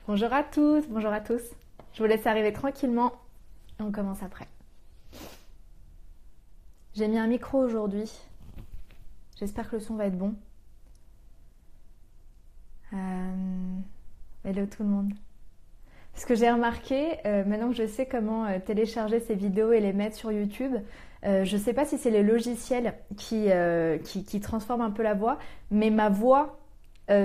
Bonjour à tous, bonjour à tous. Je vous laisse arriver tranquillement et on commence après. J'ai mis un micro aujourd'hui. J'espère que le son va être bon. Hello tout le monde. Ce que j'ai remarqué, maintenant que je sais comment télécharger ces vidéos et les mettre sur YouTube, je ne sais pas si c'est les logiciels qui transforment un peu la voix, mais ma voix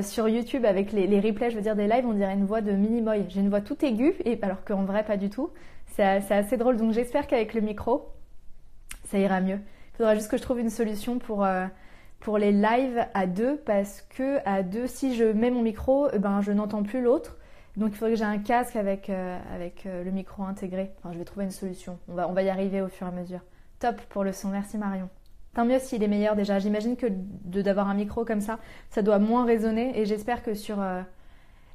sur YouTube avec les replays, je veux dire des lives, on dirait une voix de Minimoy. J'ai une voix toute aiguë, alors qu'en vrai pas du tout. C'est assez drôle, donc j'espère qu'avec le micro, ça ira mieux. Il faudra juste que je trouve une solution pour les lives à deux, parce que à deux, si je mets mon micro, je n'entends plus l'autre. Donc il faudrait que j'ai un casque avec le micro intégré. Enfin, je vais trouver une solution. On va y arriver au fur et à mesure. Top pour le son, merci Marion. Tant mieux s'il est meilleur déjà. J'imagine que d'avoir un micro comme ça doit moins résonner. Et j'espère que sur...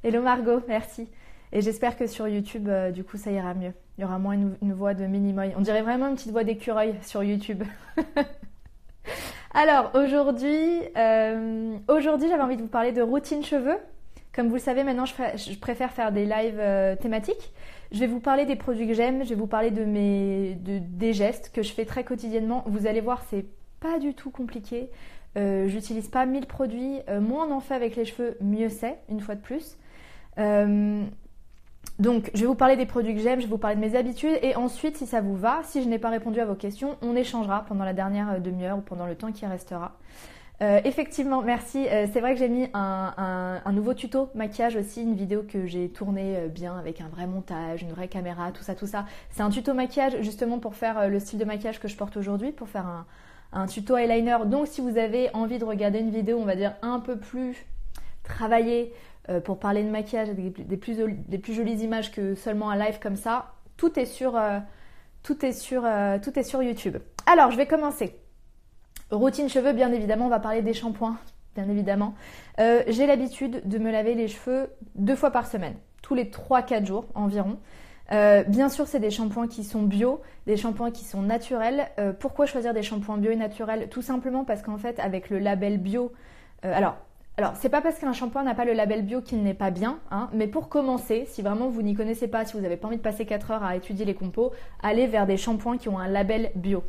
Hello Margot, merci. Et j'espère que sur YouTube, du coup, ça ira mieux. Il y aura moins une voix de Minimoy. On dirait vraiment une petite voix d'écureuil sur YouTube. Alors, aujourd'hui, j'avais envie de vous parler de routine cheveux. Comme vous le savez, maintenant, je préfère faire des lives thématiques. Je vais vous parler des produits que j'aime, je vais vous parler des gestes que je fais très quotidiennement. Vous allez voir, c'est pas du tout compliqué. J'utilise pas 1000 produits. Moins on en fait avec les cheveux, mieux c'est, une fois de plus. Donc, je vais vous parler des produits que j'aime, je vais vous parler de mes habitudes. Et ensuite, si ça vous va, si je n'ai pas répondu à vos questions, on échangera pendant la dernière demi-heure ou pendant le temps qui restera. Effectivement, merci. C'est vrai que j'ai mis un nouveau tuto maquillage aussi, une vidéo que j'ai tournée bien avec un vrai montage, une vraie caméra, tout ça. C'est un tuto maquillage justement pour faire le style de maquillage que je porte aujourd'hui, pour faire un tuto eyeliner. Donc si vous avez envie de regarder une vidéo, on va dire un peu plus travaillée pour parler de maquillage avec des plus jolies images que seulement un live comme ça, tout est sur YouTube. Alors je vais commencer. Routine cheveux, bien évidemment, on va parler des shampoings, bien évidemment. J'ai l'habitude de me laver les cheveux 2 fois par semaine, tous les 3-4 jours environ. Bien sûr, c'est des shampoings qui sont bio, des shampoings qui sont naturels. Pourquoi choisir des shampoings bio et naturels? Tout simplement parce qu'en fait, avec le label bio... Alors, c'est pas parce qu'un shampoing n'a pas le label bio qu'il n'est pas bien, hein, mais pour commencer, si vraiment vous n'y connaissez pas, si vous n'avez pas envie de passer 4 heures à étudier les compos, allez vers des shampoings qui ont un label bio.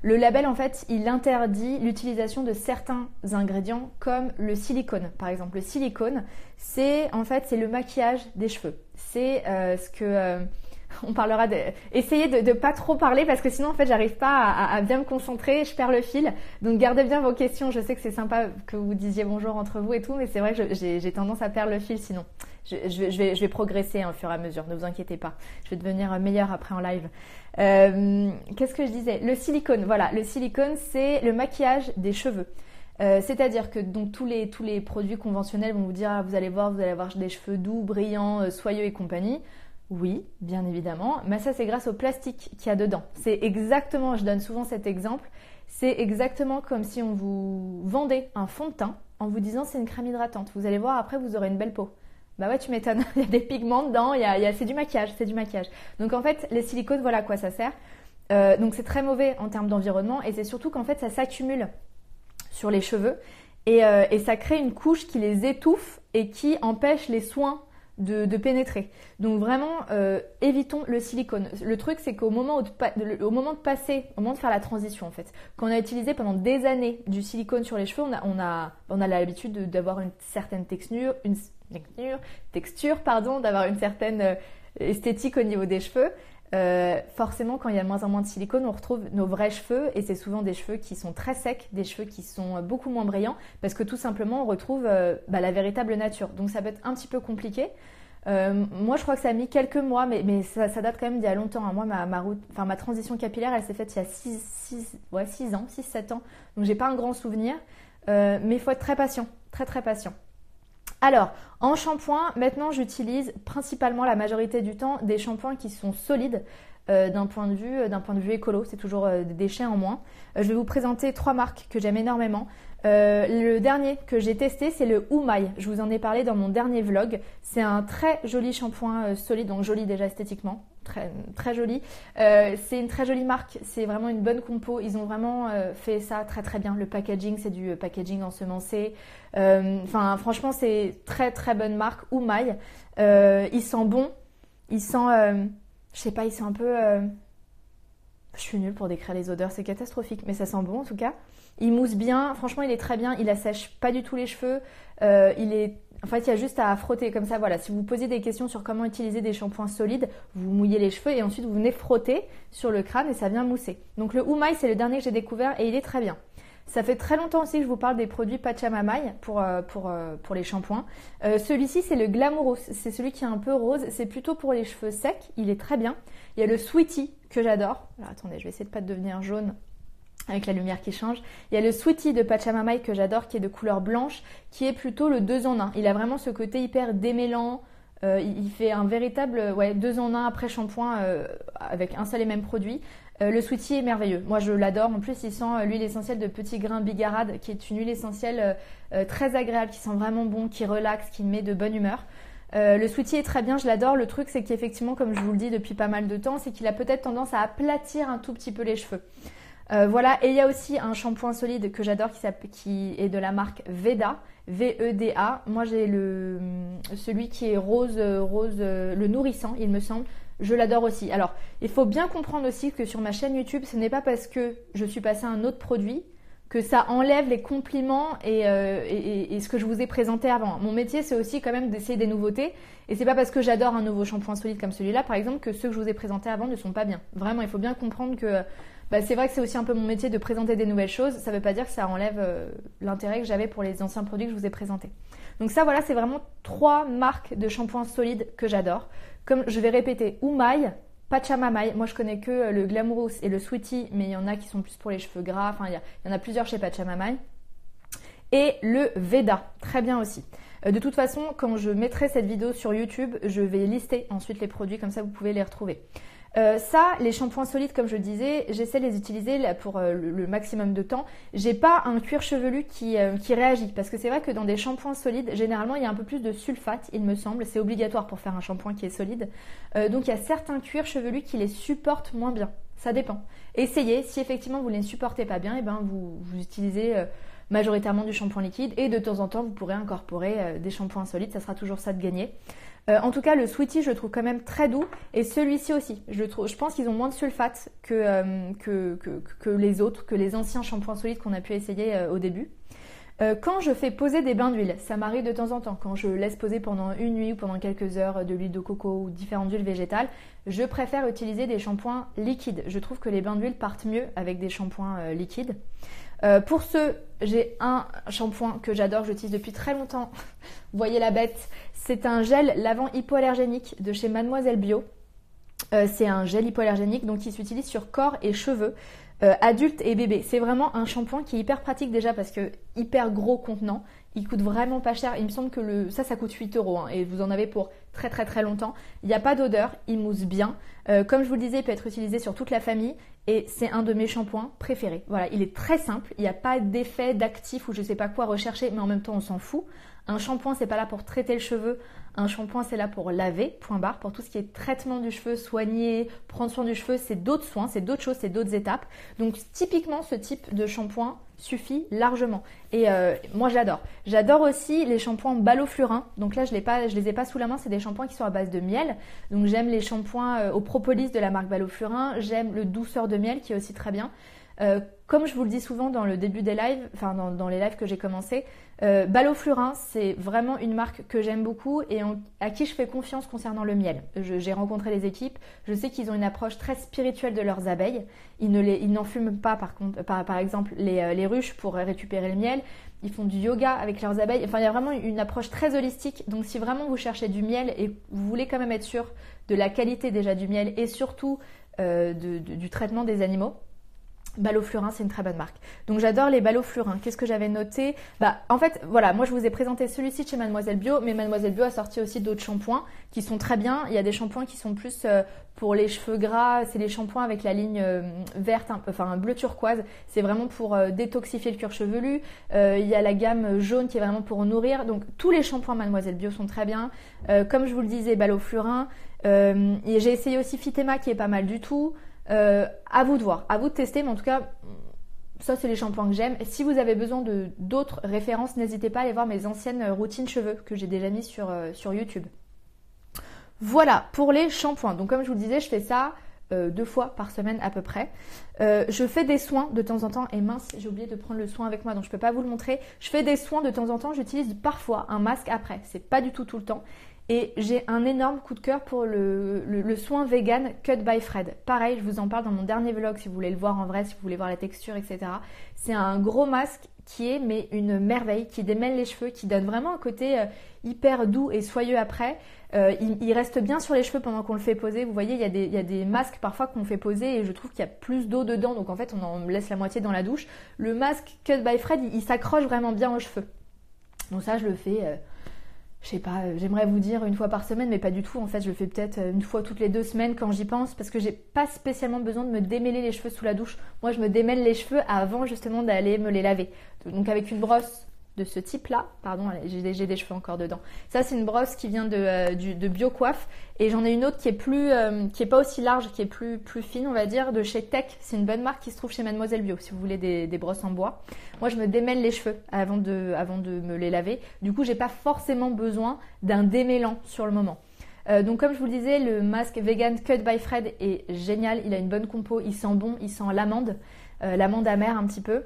Le label, en fait, il interdit l'utilisation de certains ingrédients comme le silicone. Par exemple, le silicone, c'est le maquillage des cheveux. C'est ce que... on parlera de... Essayez de pas trop parler parce que sinon, en fait, j'arrive pas à bien me concentrer, je perds le fil. Donc, gardez bien vos questions. Je sais que c'est sympa que vous disiez bonjour entre vous et tout, mais c'est vrai que j'ai tendance à perdre le fil sinon. Je vais progresser au fur et à mesure, ne vous inquiétez pas. Je vais devenir meilleure après en live. Qu'est-ce que je disais? Le silicone, voilà. Le silicone, c'est le maquillage des cheveux. C'est-à-dire que donc tous les produits conventionnels vont vous dire vous allez avoir des cheveux doux, brillants, soyeux et compagnie. Oui, bien évidemment, mais ça c'est grâce au plastique qu'il y a dedans. C'est exactement, je donne souvent cet exemple, c'est exactement comme si on vous vendait un fond de teint en vous disant c'est une crème hydratante. Vous allez voir après vous aurez une belle peau. Bah ouais, tu m'étonnes, il y a des pigments dedans, c'est du maquillage, Donc en fait, les silicones, voilà à quoi ça sert. Donc c'est très mauvais en termes d'environnement et c'est surtout qu'en fait ça s'accumule sur les cheveux et ça crée une couche qui les étouffe et qui empêche les soins de pénétrer. Donc vraiment, évitons le silicone. Le truc, c'est qu'au moment de faire la transition en fait, qu'on a utilisé pendant des années du silicone sur les cheveux, on a l'habitude d'avoir une certaine d'avoir une certaine esthétique au niveau des cheveux. Forcément, quand il y a de moins en moins de silicone, on retrouve nos vrais cheveux et c'est souvent des cheveux qui sont très secs, des cheveux qui sont beaucoup moins brillants parce que tout simplement on retrouve la véritable nature. Donc ça peut être un petit peu compliqué. Moi je crois que ça a mis quelques mois mais ça date quand même d'il y a longtemps, hein. Moi ma transition capillaire elle s'est faite il y a 6-7 ans, donc j'ai pas un grand souvenir, mais il faut être très patient, très patient. Alors, en shampoing, maintenant j'utilise principalement la majorité du temps des shampoings qui sont solides. d'un point de vue écolo, c'est toujours des déchets en moins. Je vais vous présenter 3 marques que j'aime énormément. Le dernier que j'ai testé, c'est le Umai. Je vous en ai parlé dans mon dernier vlog. C'est un très joli shampoing solide, donc joli déjà esthétiquement, très, très joli. C'est une très jolie marque, c'est vraiment une bonne compo. Ils ont vraiment fait ça très très bien. Le packaging, c'est du packaging ensemencé. Enfin, franchement, c'est très très bonne marque. Umai. Il sent bon. Il sent, je sais pas, il sent un peu... Je suis nulle pour décrire les odeurs, c'est catastrophique, mais ça sent bon en tout cas. Il mousse bien, franchement il est très bien, il assèche pas du tout les cheveux. En fait, il y a juste à frotter comme ça, voilà. Si vous posez des questions sur comment utiliser des shampoings solides, vous mouillez les cheveux et ensuite vous venez frotter sur le crâne et ça vient mousser. Donc le Umai, c'est le dernier que j'ai découvert et il est très bien. Ça fait très longtemps aussi que je vous parle des produits Pachamamai pour les shampoings. Celui-ci, c'est le Glamourous. C'est celui qui est un peu rose. C'est plutôt pour les cheveux secs. Il est très bien. Il y a le Sweetie que j'adore. Alors attendez, je vais essayer de pas devenir jaune avec la lumière qui change. Il y a le Sweetie de Pachamamai que j'adore, qui est de couleur blanche, qui est plutôt le 2 en 1. Il a vraiment ce côté hyper démêlant. Il fait un véritable 2 en 1 après shampoing avec un seul et même produit. Le Sweetie est merveilleux. Moi, je l'adore. En plus, il sent l'huile essentielle de petit grain bigarade, qui est une huile essentielle très agréable, qui sent vraiment bon, qui relaxe, qui met de bonne humeur. Le Sweetie est très bien, je l'adore. Le truc, c'est qu'effectivement, comme je vous le dis depuis pas mal de temps, c'est qu'il a peut-être tendance à aplatir un tout petit peu les cheveux. Voilà. Et il y a aussi un shampoing solide que j'adore qui est de la marque Veda, V-E-D-A. Moi, j'ai celui qui est rose, le nourrissant, il me semble. Je l'adore aussi. Alors, il faut bien comprendre aussi que sur ma chaîne YouTube, ce n'est pas parce que je suis passée à un autre produit que ça enlève les compliments et ce que je vous ai présenté avant. Mon métier, c'est aussi quand même d'essayer des nouveautés. Et c'est pas parce que j'adore un nouveau shampoing solide comme celui-là, par exemple, que ceux que je vous ai présentés avant ne sont pas bien. Vraiment, il faut bien comprendre que c'est vrai que c'est aussi un peu mon métier de présenter des nouvelles choses. Ça veut pas dire que ça enlève l'intérêt que j'avais pour les anciens produits que je vous ai présentés. Donc ça, voilà, c'est vraiment 3 marques de shampoings solides que j'adore. Comme je vais répéter, Umai, Pachamamai. Moi, je connais que le Glamourous et le Sweetie, mais il y en a qui sont plus pour les cheveux gras. Enfin, il y en a plusieurs chez Pachamamai. Et le Veda, très bien aussi. De toute façon, quand je mettrai cette vidéo sur YouTube, je vais lister ensuite les produits, comme ça vous pouvez les retrouver. Les shampoings solides, comme je disais, j'essaie de les utiliser pour le maximum de temps. J'ai pas un cuir chevelu qui réagit, parce que c'est vrai que dans des shampoings solides, généralement il y a un peu plus de sulfate, il me semble. C'est obligatoire pour faire un shampoing qui est solide. Donc il y a certains cuirs chevelus qui les supportent moins bien. Ça dépend. Essayez. Si effectivement vous ne les supportez pas bien, et vous utilisez majoritairement du shampoing liquide et de temps en temps vous pourrez incorporer des shampoings solides. Ça sera toujours ça de gagner. En tout cas, le Sweetie, je le trouve quand même très doux. Et celui-ci aussi. Je pense qu'ils ont moins de sulfate que les autres, que les anciens shampoings solides qu'on a pu essayer au début. Quand je fais poser des bains d'huile, ça m'arrive de temps en temps. Quand je laisse poser pendant une nuit ou pendant quelques heures de l'huile de coco ou différentes huiles végétales, je préfère utiliser des shampoings liquides. Je trouve que les bains d'huile partent mieux avec des shampoings liquides. Pour ceux, j'ai un shampoing que j'adore, que j'utilise depuis très longtemps. Vous voyez la bête. C'est un gel lavant hypoallergénique de chez Mademoiselle Bio. C'est un gel hypoallergénique donc qui s'utilise sur corps et cheveux, adultes et bébés. C'est vraiment un shampoing qui est hyper pratique déjà parce que hyper gros contenant. Il coûte vraiment pas cher. Il me semble que ça coûte 8 € et vous en avez pour très très très longtemps. Il n'y a pas d'odeur, il mousse bien. Comme je vous le disais, il peut être utilisé sur toute la famille et c'est un de mes shampoings préférés. Voilà, il est très simple. Il n'y a pas d'effet d'actif ou je sais pas quoi rechercher, mais en même temps on s'en fout. Un shampoing, c'est pas là pour traiter le cheveu. Un shampoing, c'est là pour laver, point barre. Pour tout ce qui est traitement du cheveu, soigner, prendre soin du cheveu, c'est d'autres soins, c'est d'autres choses, c'est d'autres étapes. Donc typiquement, ce type de shampoing suffit largement. Et moi, j'adore. J'adore aussi les shampoings Baloflurin. Donc là, je les ai pas sous la main. C'est des shampoings qui sont à base de miel. Donc j'aime les shampoings au propolis de la marque Baloflurin. J'aime le douceur de miel qui est aussi très bien. Comme je vous le dis souvent dans le début des lives, enfin dans les lives que j'ai commencé, Baloflurin, c'est vraiment une marque que j'aime beaucoup et à qui je fais confiance concernant le miel. J'ai rencontré les équipes, je sais qu'ils ont une approche très spirituelle de leurs abeilles. Ils n'en fument pas par exemple les ruches pour récupérer le miel. Ils font du yoga avec leurs abeilles. Enfin, il y a vraiment une approche très holistique. Donc si vraiment vous cherchez du miel et vous voulez quand même être sûr de la qualité déjà du miel et surtout du traitement des animaux, Balo Flurin, c'est une très bonne marque. Donc j'adore les Balo Flurin. Qu'est-ce que j'avais noté? En fait, voilà, moi je vous ai présenté celui-ci de chez Mademoiselle Bio, mais Mademoiselle Bio a sorti aussi d'autres shampoings qui sont très bien. Il y a des shampoings qui sont plus pour les cheveux gras. C'est les shampoings avec la ligne verte, enfin un bleu turquoise. C'est vraiment pour détoxifier le cuir chevelu. Il y a la gamme jaune qui est vraiment pour nourrir. Donc tous les shampoings Mademoiselle Bio sont très bien. Comme je vous le disais, Balo Flurin. J'ai essayé aussi Fitema qui est pas mal du tout. À vous de voir, à vous de tester, mais en tout cas, ça c'est les shampoings que j'aime. Si vous avez besoin de d'autres références, n'hésitez pas à aller voir mes anciennes routines cheveux que j'ai déjà mis sur YouTube. Voilà pour les shampoings. Donc comme je vous le disais, je fais ça 2 fois par semaine à peu près. Je fais des soins de temps en temps, et mince, j'ai oublié de prendre le soin avec moi, donc je peux pas vous le montrer. Je fais des soins de temps en temps, j'utilise parfois un masque après, c'est pas du tout le temps. Et j'ai un énorme coup de cœur pour le soin vegan Cut by Fred. Pareil, je vous en parle dans mon dernier vlog si vous voulez le voir en vrai, si vous voulez voir la texture, etc. C'est un gros masque qui est mais une merveille, qui démêle les cheveux, qui donne vraiment un côté hyper doux et soyeux après. Il reste bien sur les cheveux pendant qu'on le fait poser. Vous voyez, il y a des masques parfois qu'on fait poser et je trouve qu'il y a plus d'eau dedans. Donc en fait, on en laisse la moitié dans la douche. Le masque Cut by Fred, il s'accroche vraiment bien aux cheveux. Donc ça, je le fais... je sais pas, j'aimerais vous dire 1 fois par semaine, mais pas du tout. En fait, je le fais peut-être 1 fois toutes les 2 semaines quand j'y pense, parce que j'ai pas spécialement besoin de me démêler les cheveux sous la douche. Moi, je me démêle les cheveux avant justement d'aller me les laver. Donc avec une brosse de ce type-là, pardon, j'ai des cheveux encore dedans. Ça, c'est une brosse qui vient de BioCoiffe, et j'en ai une autre qui est pas aussi large, qui est plus fine, on va dire, de chez Tech. C'est une bonne marque qui se trouve chez Mademoiselle Bio, si vous voulez des brosses en bois. Moi, je me démêle les cheveux avant de me les laver. Du coup, j'ai pas forcément besoin d'un démêlant sur le moment. Donc comme je vous le disais, le masque Vegan Cut by Fred est génial. Il a une bonne compo, il sent bon, il sent l'amande amère un petit peu.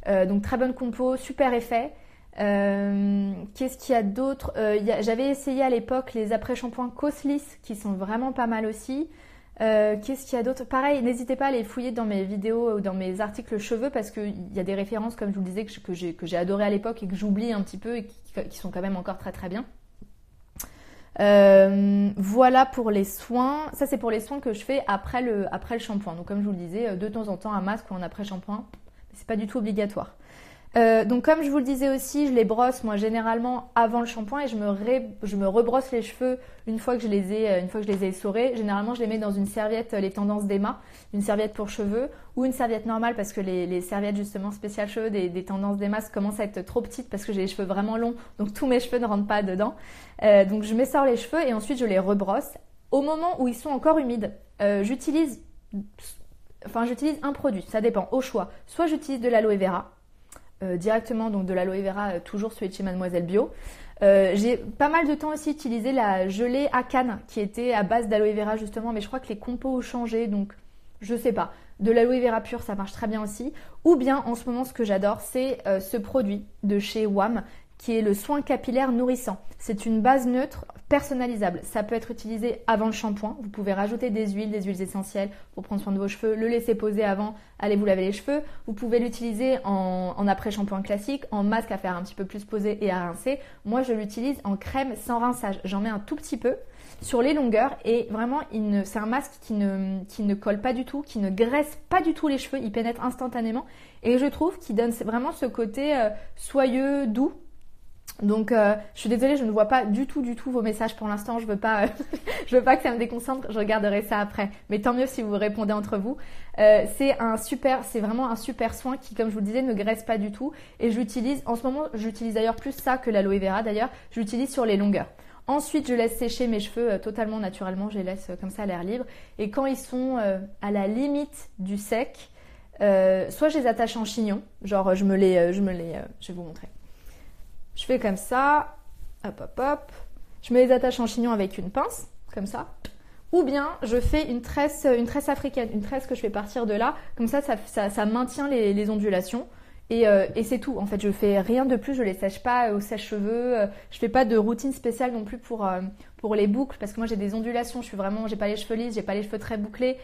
Donc très bonne compo, super effet. Qu'est-ce qu'il y a d'autre? J'avais essayé à l'époque les après-shampoings Coslis qui sont vraiment pas mal aussi. Qu'est-ce qu'il y a d'autre? Pareil, n'hésitez pas à les fouiller dans mes vidéos ou dans mes articles cheveux, parce qu'il y a des références, comme je vous le disais, que j'ai adoré à l'époque et que j'oublie un petit peu et qui sont quand même encore très très bien. Voilà pour les soins. Ça, c'est pour les soins que je fais après le shampoing. Donc comme je vous le disais, de temps en temps un masque ou un après-shampoing, c'est pas du tout obligatoire. Donc comme je vous le disais aussi, je les brosse moi généralement avant le shampoing, et je me rebrosse les cheveux une fois que je les ai essorés. Généralement, je les mets dans une serviette, les tendances d'Emma, une serviette pour cheveux ou une serviette normale, parce que les serviettes justement spéciales cheveux des tendances d'Emma commencent à être trop petites parce que j'ai les cheveux vraiment longs, donc tous mes cheveux ne rentrent pas dedans. Donc je m'essore les cheveux et ensuite je les rebrosse. Au moment où ils sont encore humides, j'utilise un produit, ça dépend, au choix. Soit j'utilise de l'aloe vera, directement, donc de l'aloe vera, toujours celui de chez Mademoiselle Bio. J'ai pas mal de temps aussi utilisé la gelée Akan qui était à base d'aloe vera justement, mais je crois que les compos ont changé, donc je sais pas. De l'aloe vera pure, ça marche très bien aussi. Ou bien en ce moment, ce que j'adore, c'est ce produit de chez WAM qui est le soin capillaire nourrissant. C'est une base neutre personnalisable. Ça peut être utilisé avant le shampoing. Vous pouvez rajouter des huiles essentielles pour prendre soin de vos cheveux, le laisser poser avant, allez vous laver les cheveux. Vous pouvez l'utiliser en après-shampoing classique, en masque à faire un petit peu plus posé et à rincer. Moi, je l'utilise en crème sans rinçage. J'en mets un tout petit peu sur les longueurs et vraiment, c'est un masque qui ne colle pas du tout, qui ne graisse pas du tout les cheveux. Il pénètre instantanément et je trouve qu'il donne vraiment ce côté soyeux, doux. Donc je suis désolée, je ne vois pas du tout vos messages pour l'instant, je veux pas que ça me déconcentre, je regarderai ça après. Mais tant mieux si vous répondez entre vous. C'est vraiment un super soin qui, comme je vous le disais, ne graisse pas du tout. Et en ce moment, j'utilise d'ailleurs plus ça que l'aloe vera d'ailleurs, j'utilise sur les longueurs. Ensuite, je laisse sécher mes cheveux totalement naturellement, je les laisse comme ça à l'air libre. Et quand ils sont à la limite du sec, soit je les attache en chignon, genre je vais vous montrer. Je fais comme ça, hop, je me les attache en chignon avec une pince, comme ça. Ou bien je fais une tresse africaine, une tresse que je fais partir de là, comme ça maintient les ondulations. Et c'est tout, en fait, je fais rien de plus, je les sèche pas au sèche-cheveux, je fais pas de routine spéciale non plus pour les boucles, parce que moi j'ai des ondulations, j'ai pas les cheveux lisses, j'ai pas les cheveux très bouclés.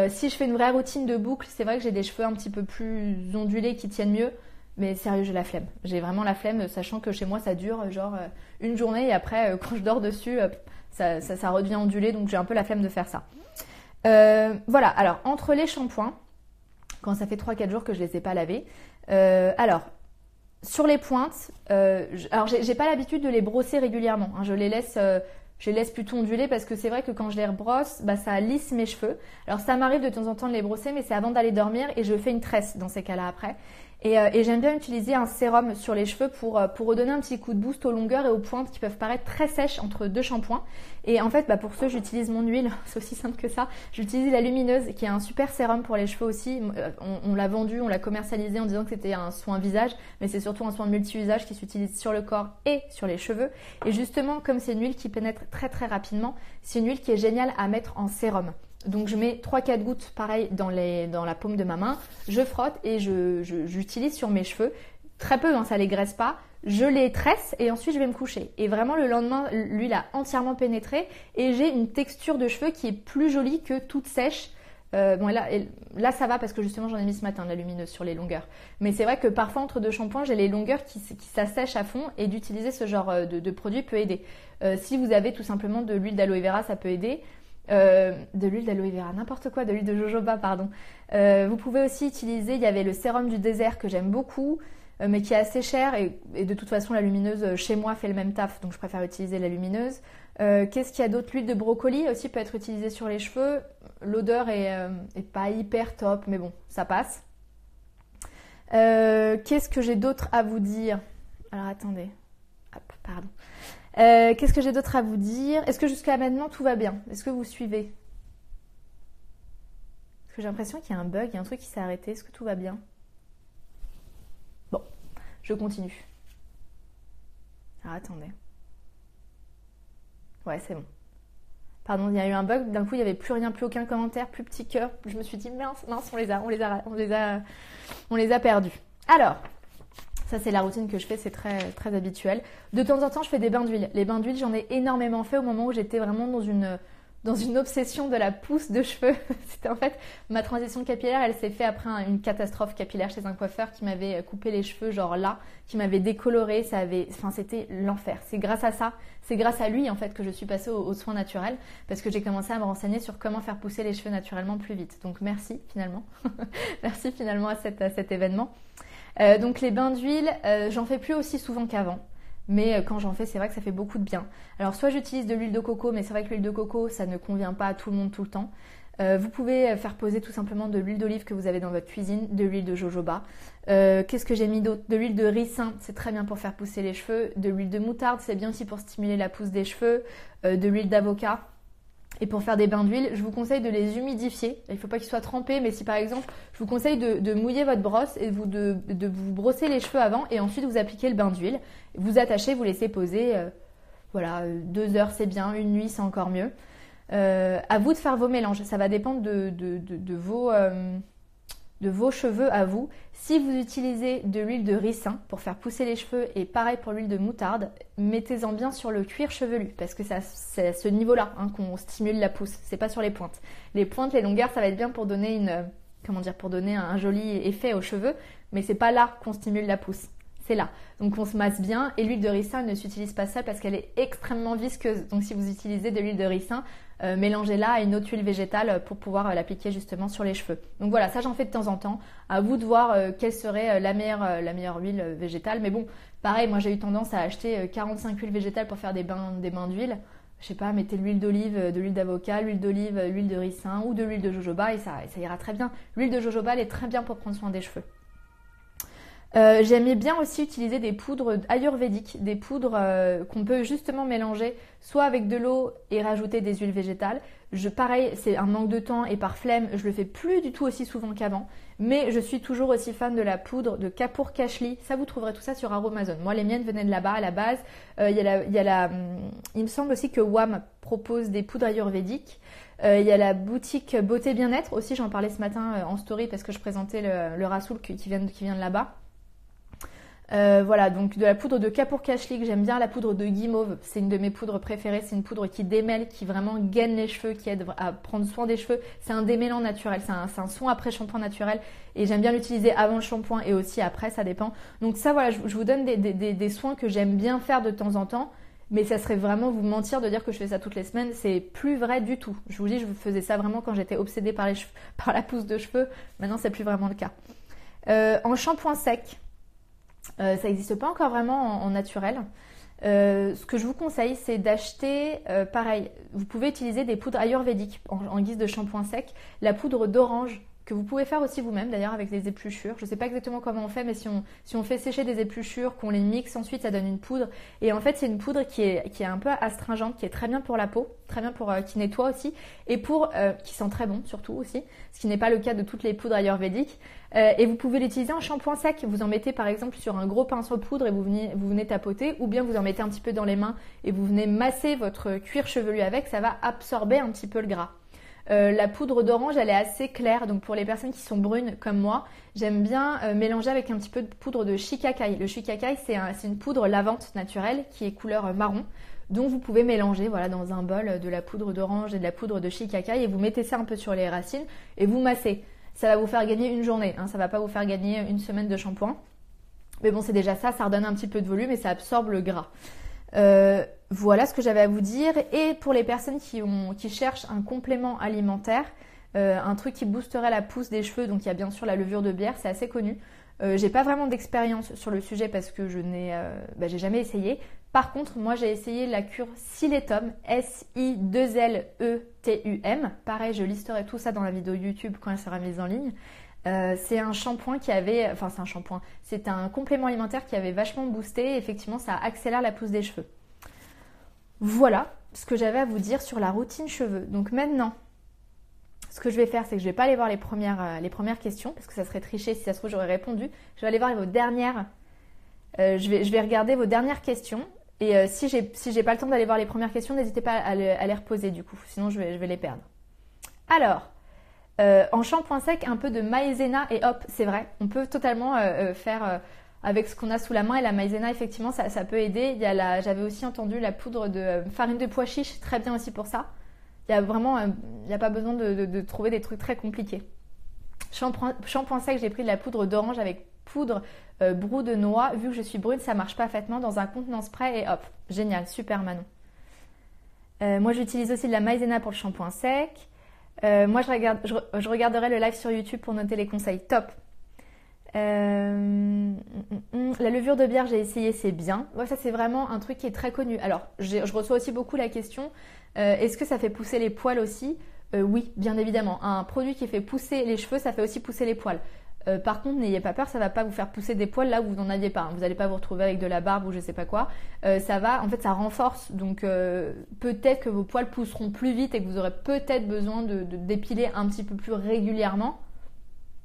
Si je fais une vraie routine de boucles, c'est vrai que j'ai des cheveux un petit peu plus ondulés qui tiennent mieux. Mais sérieux, j'ai la flemme. J'ai vraiment la flemme, sachant que chez moi, ça dure genre une journée et après, quand je dors dessus, ça redevient ondulé. Donc, j'ai un peu la flemme de faire ça. Voilà. Alors, entre les shampoings, quand ça fait 3-4 jours que je les ai pas lavés. Alors, sur les pointes, alors j'ai pas l'habitude de les brosser régulièrement, hein, je les laisse plutôt onduler parce que c'est vrai que quand je les rebrosse, bah, ça lisse mes cheveux. Alors ça m'arrive de temps en temps de les brosser, mais c'est avant d'aller dormir et je fais une tresse dans ces cas-là après. Et j'aime bien utiliser un sérum sur les cheveux pour redonner un petit coup de boost aux longueurs et aux pointes qui peuvent paraître très sèches entre 2 shampoings. Et en fait, bah, pour ceux, j'utilise mon huile, c'est aussi simple que ça. J'utilise la lumineuse qui est un super sérum pour les cheveux aussi. On l'a vendu, on l'a commercialisé en disant que c'était un soin visage, mais c'est surtout un soin multi-usage qui s'utilise sur le corps et sur les cheveux. Et justement, comme c'est une huile qui pénètre très très rapidement, c'est une huile qui est géniale à mettre en sérum. Donc je mets 3-4 gouttes pareil dans la paume de ma main, je frotte et j'utilise sur mes cheveux. Très peu, hein, ça les graisse pas. Je les tresse et ensuite je vais me coucher. Et vraiment le lendemain, l'huile a entièrement pénétré et j'ai une texture de cheveux qui est plus jolie que toute sèche. Bon, là ça va parce que justement j'en ai mis ce matin de la lumineuse sur les longueurs. Mais c'est vrai que parfois entre 2 shampoings, j'ai les longueurs qui s'assèchent à fond et d'utiliser ce genre de produit peut aider. Si vous avez tout simplement de l'huile d'aloe vera, ça peut aider. De l'huile d'aloe vera, n'importe quoi, de l'huile de jojoba, pardon. Vous pouvez aussi utiliser, il y avait le sérum du désert que j'aime beaucoup, mais qui est assez cher et de toute façon la lumineuse chez moi fait le même taf, donc je préfère utiliser la lumineuse. Qu'est-ce qu'il y a d'autre? L'huile de brocoli aussi peut être utilisée sur les cheveux. L'odeur est pas hyper top, mais bon, ça passe. Qu'est-ce que j'ai d'autre à vous dire? Alors attendez, hop, pardon. Qu'est-ce que j'ai d'autre à vous dire? Est-ce que jusqu'à maintenant tout va bien? Est-ce que vous suivez? Parce que j'ai l'impression qu'il y a un bug, il y a un truc qui s'est arrêté. Est-ce que tout va bien? Bon, je continue. Alors attendez. Ouais, c'est bon. Pardon, il y a eu un bug. D'un coup, il n'y avait plus rien, plus aucun commentaire, plus petit cœur. Je me suis dit mince, on les a perdus. Alors. Ça, c'est la routine que je fais, c'est très, très habituel. De temps en temps, je fais des bains d'huile. Les bains d'huile, j'en ai énormément fait au moment où j'étais vraiment dans une obsession de la pousse de cheveux. C'était en fait, ma transition capillaire, elle s'est faite après une catastrophe capillaire chez un coiffeur qui m'avait coupé les cheveux, genre là, qui m'avait décoloré. C'était l'enfer. C'est grâce à ça, c'est grâce à lui, en fait, que je suis passée aux soins naturels parce que j'ai commencé à me renseigner sur comment faire pousser les cheveux naturellement plus vite. Donc, merci, finalement. Merci, finalement, à cet événement. Donc les bains d'huile, j'en fais plus aussi souvent qu'avant, mais quand j'en fais, c'est vrai que ça fait beaucoup de bien. Alors soit j'utilise de l'huile de coco, mais c'est vrai que l'huile de coco, ça ne convient pas à tout le monde tout le temps. Vous pouvez faire poser tout simplement de l'huile d'olive que vous avez dans votre cuisine, de l'huile de jojoba. Qu'est-ce que j'ai mis d'autre? De l'huile de ricin, c'est très bien pour faire pousser les cheveux. De l'huile de moutarde, c'est bien aussi pour stimuler la pousse des cheveux. De l'huile d'avocat. Et pour faire des bains d'huile, je vous conseille de les humidifier. Il ne faut pas qu'ils soient trempés, mais si par exemple, je vous conseille de mouiller votre brosse et de vous brosser les cheveux avant et ensuite vous appliquez le bain d'huile. Vous attachez, vous laissez poser. Voilà, 2 heures c'est bien, une nuit c'est encore mieux. À vous de faire vos mélanges. Ça va dépendre de vos cheveux à vous. Si vous utilisez de l'huile de ricin pour faire pousser les cheveux et pareil pour l'huile de moutarde, mettez-en bien sur le cuir chevelu parce que c'est à ce niveau-là qu'on stimule la pousse, c'est pas sur les pointes. Les pointes, les longueurs, ça va être bien pour donner pour donner un joli effet aux cheveux, mais c'est pas là qu'on stimule la pousse. C'est là. Donc on se masse bien et l'huile de ricin ne s'utilise pas seule parce qu'elle est extrêmement visqueuse. Donc si vous utilisez de l'huile de ricin, mélangez-la à une autre huile végétale pour pouvoir l'appliquer justement sur les cheveux. Donc voilà, ça j'en fais de temps en temps. À vous de voir quelle serait la meilleure huile végétale. Mais bon, pareil, moi j'ai eu tendance à acheter 45 huiles végétales pour faire des bains d'huile. Je sais pas, mettez de l'huile d'olive, de l'huile d'avocat, l'huile d'olive, l'huile de ricin ou de l'huile de jojoba et ça ira très bien. L'huile de jojoba, elle est très bien pour prendre soin des cheveux. J'aimais bien aussi utiliser des poudres ayurvédiques, des poudres qu'on peut justement mélanger soit avec de l'eau et rajouter des huiles végétales. Pareil, c'est un manque de temps et par flemme, je le fais plus du tout aussi souvent qu'avant, mais je suis toujours aussi fan de la poudre de Kapoor Kashli. Ça, vous trouverez tout ça sur Aromazone. Moi, les miennes venaient de là-bas à la base. Il me semble aussi que WAM propose des poudres ayurvédiques. Il y a la boutique Beauté Bien-être aussi, j'en parlais ce matin en story parce que je présentais le Rasoul qui vient de là-bas. Voilà, donc de la poudre de Kapoor Kashli que j'aime bien, la poudre de guimauve, c'est une de mes poudres préférées, c'est une poudre qui démêle, qui vraiment gaine les cheveux, qui aide à prendre soin des cheveux, c'est un démêlant naturel, c'est un soin après shampoing naturel et j'aime bien l'utiliser avant le shampoing et aussi après, ça dépend. Donc ça voilà, je vous donne des soins que j'aime bien faire de temps en temps Mais ça serait vraiment vous mentir de dire que je fais ça toutes les semaines. C'est plus vrai du tout. Je vous dis, je faisais ça vraiment quand j'étais obsédée par par la pousse de cheveux. Maintenant, c'est plus vraiment le cas. En shampoing sec, ça n'existe pas encore vraiment en naturel. Ce que je vous conseille, c'est d'acheter, pareil, vous pouvez utiliser des poudres ayurvédiques en guise de shampoing sec. La poudre d'orange, que vous pouvez faire aussi vous-même d'ailleurs avec des épluchures. Je ne sais pas exactement comment on fait, mais si on fait sécher des épluchures, qu'on les mixe ensuite, ça donne une poudre. Et en fait, c'est une poudre qui est un peu astringente, qui est très bien pour la peau, très bien pour qui nettoie aussi, et qui sent très bon surtout aussi, ce qui n'est pas le cas de toutes les poudres ayurvédiques. Et vous pouvez l'utiliser en shampoing sec. Vous en mettez par exemple sur un gros pinceau de poudre et vous venez tapoter, ou bien vous en mettez un petit peu dans les mains et vous venez masser votre cuir chevelu avec, ça va absorber un petit peu le gras. La poudre d'orange, elle est assez claire, donc pour les personnes qui sont brunes comme moi, j'aime bien mélanger avec un petit peu de poudre de shikakai. Le shikakai, c'est une poudre lavante naturelle qui est couleur marron, donc vous pouvez mélanger voilà, dans un bol de la poudre d'orange et de la poudre de shikakai et vous mettez ça un peu sur les racines et vous massez. Ça va vous faire gagner une journée, hein, ça va pas vous faire gagner une semaine de shampoing. Mais bon, c'est déjà ça redonne un petit peu de volume et ça absorbe le gras. Voilà ce que j'avais à vous dire. Et pour les personnes qui cherchent un complément alimentaire, un truc qui boosterait la pousse des cheveux, donc il y a bien sûr la levure de bière, c'est assez connu. J'ai pas vraiment d'expérience sur le sujet parce que j'ai jamais essayé. Par contre, moi j'ai essayé la cure Siletum, S-I-2-L-E-T-U-M. Pareil, je listerai tout ça dans la vidéo YouTube quand elle sera mise en ligne. C'est un shampoing c'est un complément alimentaire qui avait vachement boosté. Et effectivement, ça accélère la pousse des cheveux. Voilà ce que j'avais à vous dire sur la routine cheveux. Donc maintenant, ce que je vais faire, c'est que je vais pas aller voir les premières questions parce que ça serait triché si ça se trouve j'aurais répondu. Je vais aller voir vos dernières. Je vais regarder vos dernières questions. Et si j'ai pas le temps d'aller voir les premières questions, n'hésitez pas à les reposer du coup. Sinon, je vais les perdre. Alors. En shampoing sec, un peu de maïzena et hop, c'est vrai. On peut totalement faire avec ce qu'on a sous la main et la maïzena, effectivement, ça peut aider. J'avais aussi entendu la poudre de farine de pois chiche, très bien aussi pour ça. Il y a vraiment, il n'y a pas besoin de trouver des trucs très compliqués. Shampoing sec, j'ai pris de la poudre d'orange avec poudre brou de noix. Vu que je suis brune, ça marche parfaitement dans un contenant spray et hop, génial, super Manon. Moi, j'utilise aussi de la maïzena pour le shampoing sec. Moi, je regarderai le live sur YouTube pour noter les conseils. Top. La levure de bière, j'ai essayé, c'est bien. Ouais, ça, c'est vraiment un truc qui est très connu. Alors, je reçois aussi beaucoup la question, est-ce que ça fait pousser les poils aussi ? Oui, bien évidemment. Un produit qui fait pousser les cheveux, ça fait aussi pousser les poils. Par contre, n'ayez pas peur, ça va pas vous faire pousser des poils là où vous n'en aviez pas. Hein. Vous n'allez pas vous retrouver avec de la barbe ou je sais pas quoi. Ça renforce. Donc peut-être que vos poils pousseront plus vite et que vous aurez peut-être besoin de dépiler un petit peu plus régulièrement.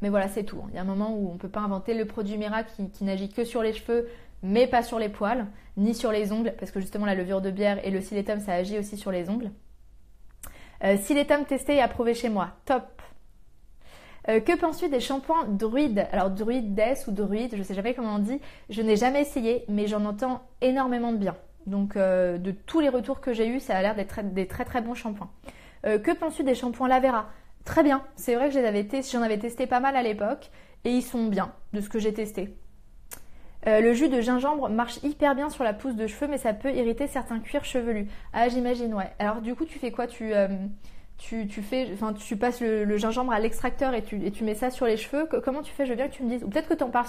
Mais voilà, c'est tout. Il y a un moment où on peut pas inventer le produit miracle qui n'agit que sur les cheveux, mais pas sur les poils, ni sur les ongles, parce que justement la levure de bière et le Siletum, ça agit aussi sur les ongles. Siletum testé et approuvé chez moi. Top. Que penses-tu des shampoings druides ? Alors druides ou druides, je sais jamais comment on dit. Je n'ai jamais essayé, mais j'en entends énormément de bien. Donc de tous les retours que j'ai eus, ça a l'air d'être des très très bons shampoings. Que penses-tu des shampoings Lavera ? Très bien. C'est vrai que j'en avais testé pas mal à l'époque et ils sont bien de ce que j'ai testé. Le jus de gingembre marche hyper bien sur la pousse de cheveux, mais ça peut irriter certains cuirs chevelus. Ah, j'imagine, ouais. Alors du coup, tu fais quoi ? Tu passes le gingembre à l'extracteur et tu mets ça sur les cheveux. Comment tu fais ? Je veux bien que tu me dises. Ou peut-être que tu en parles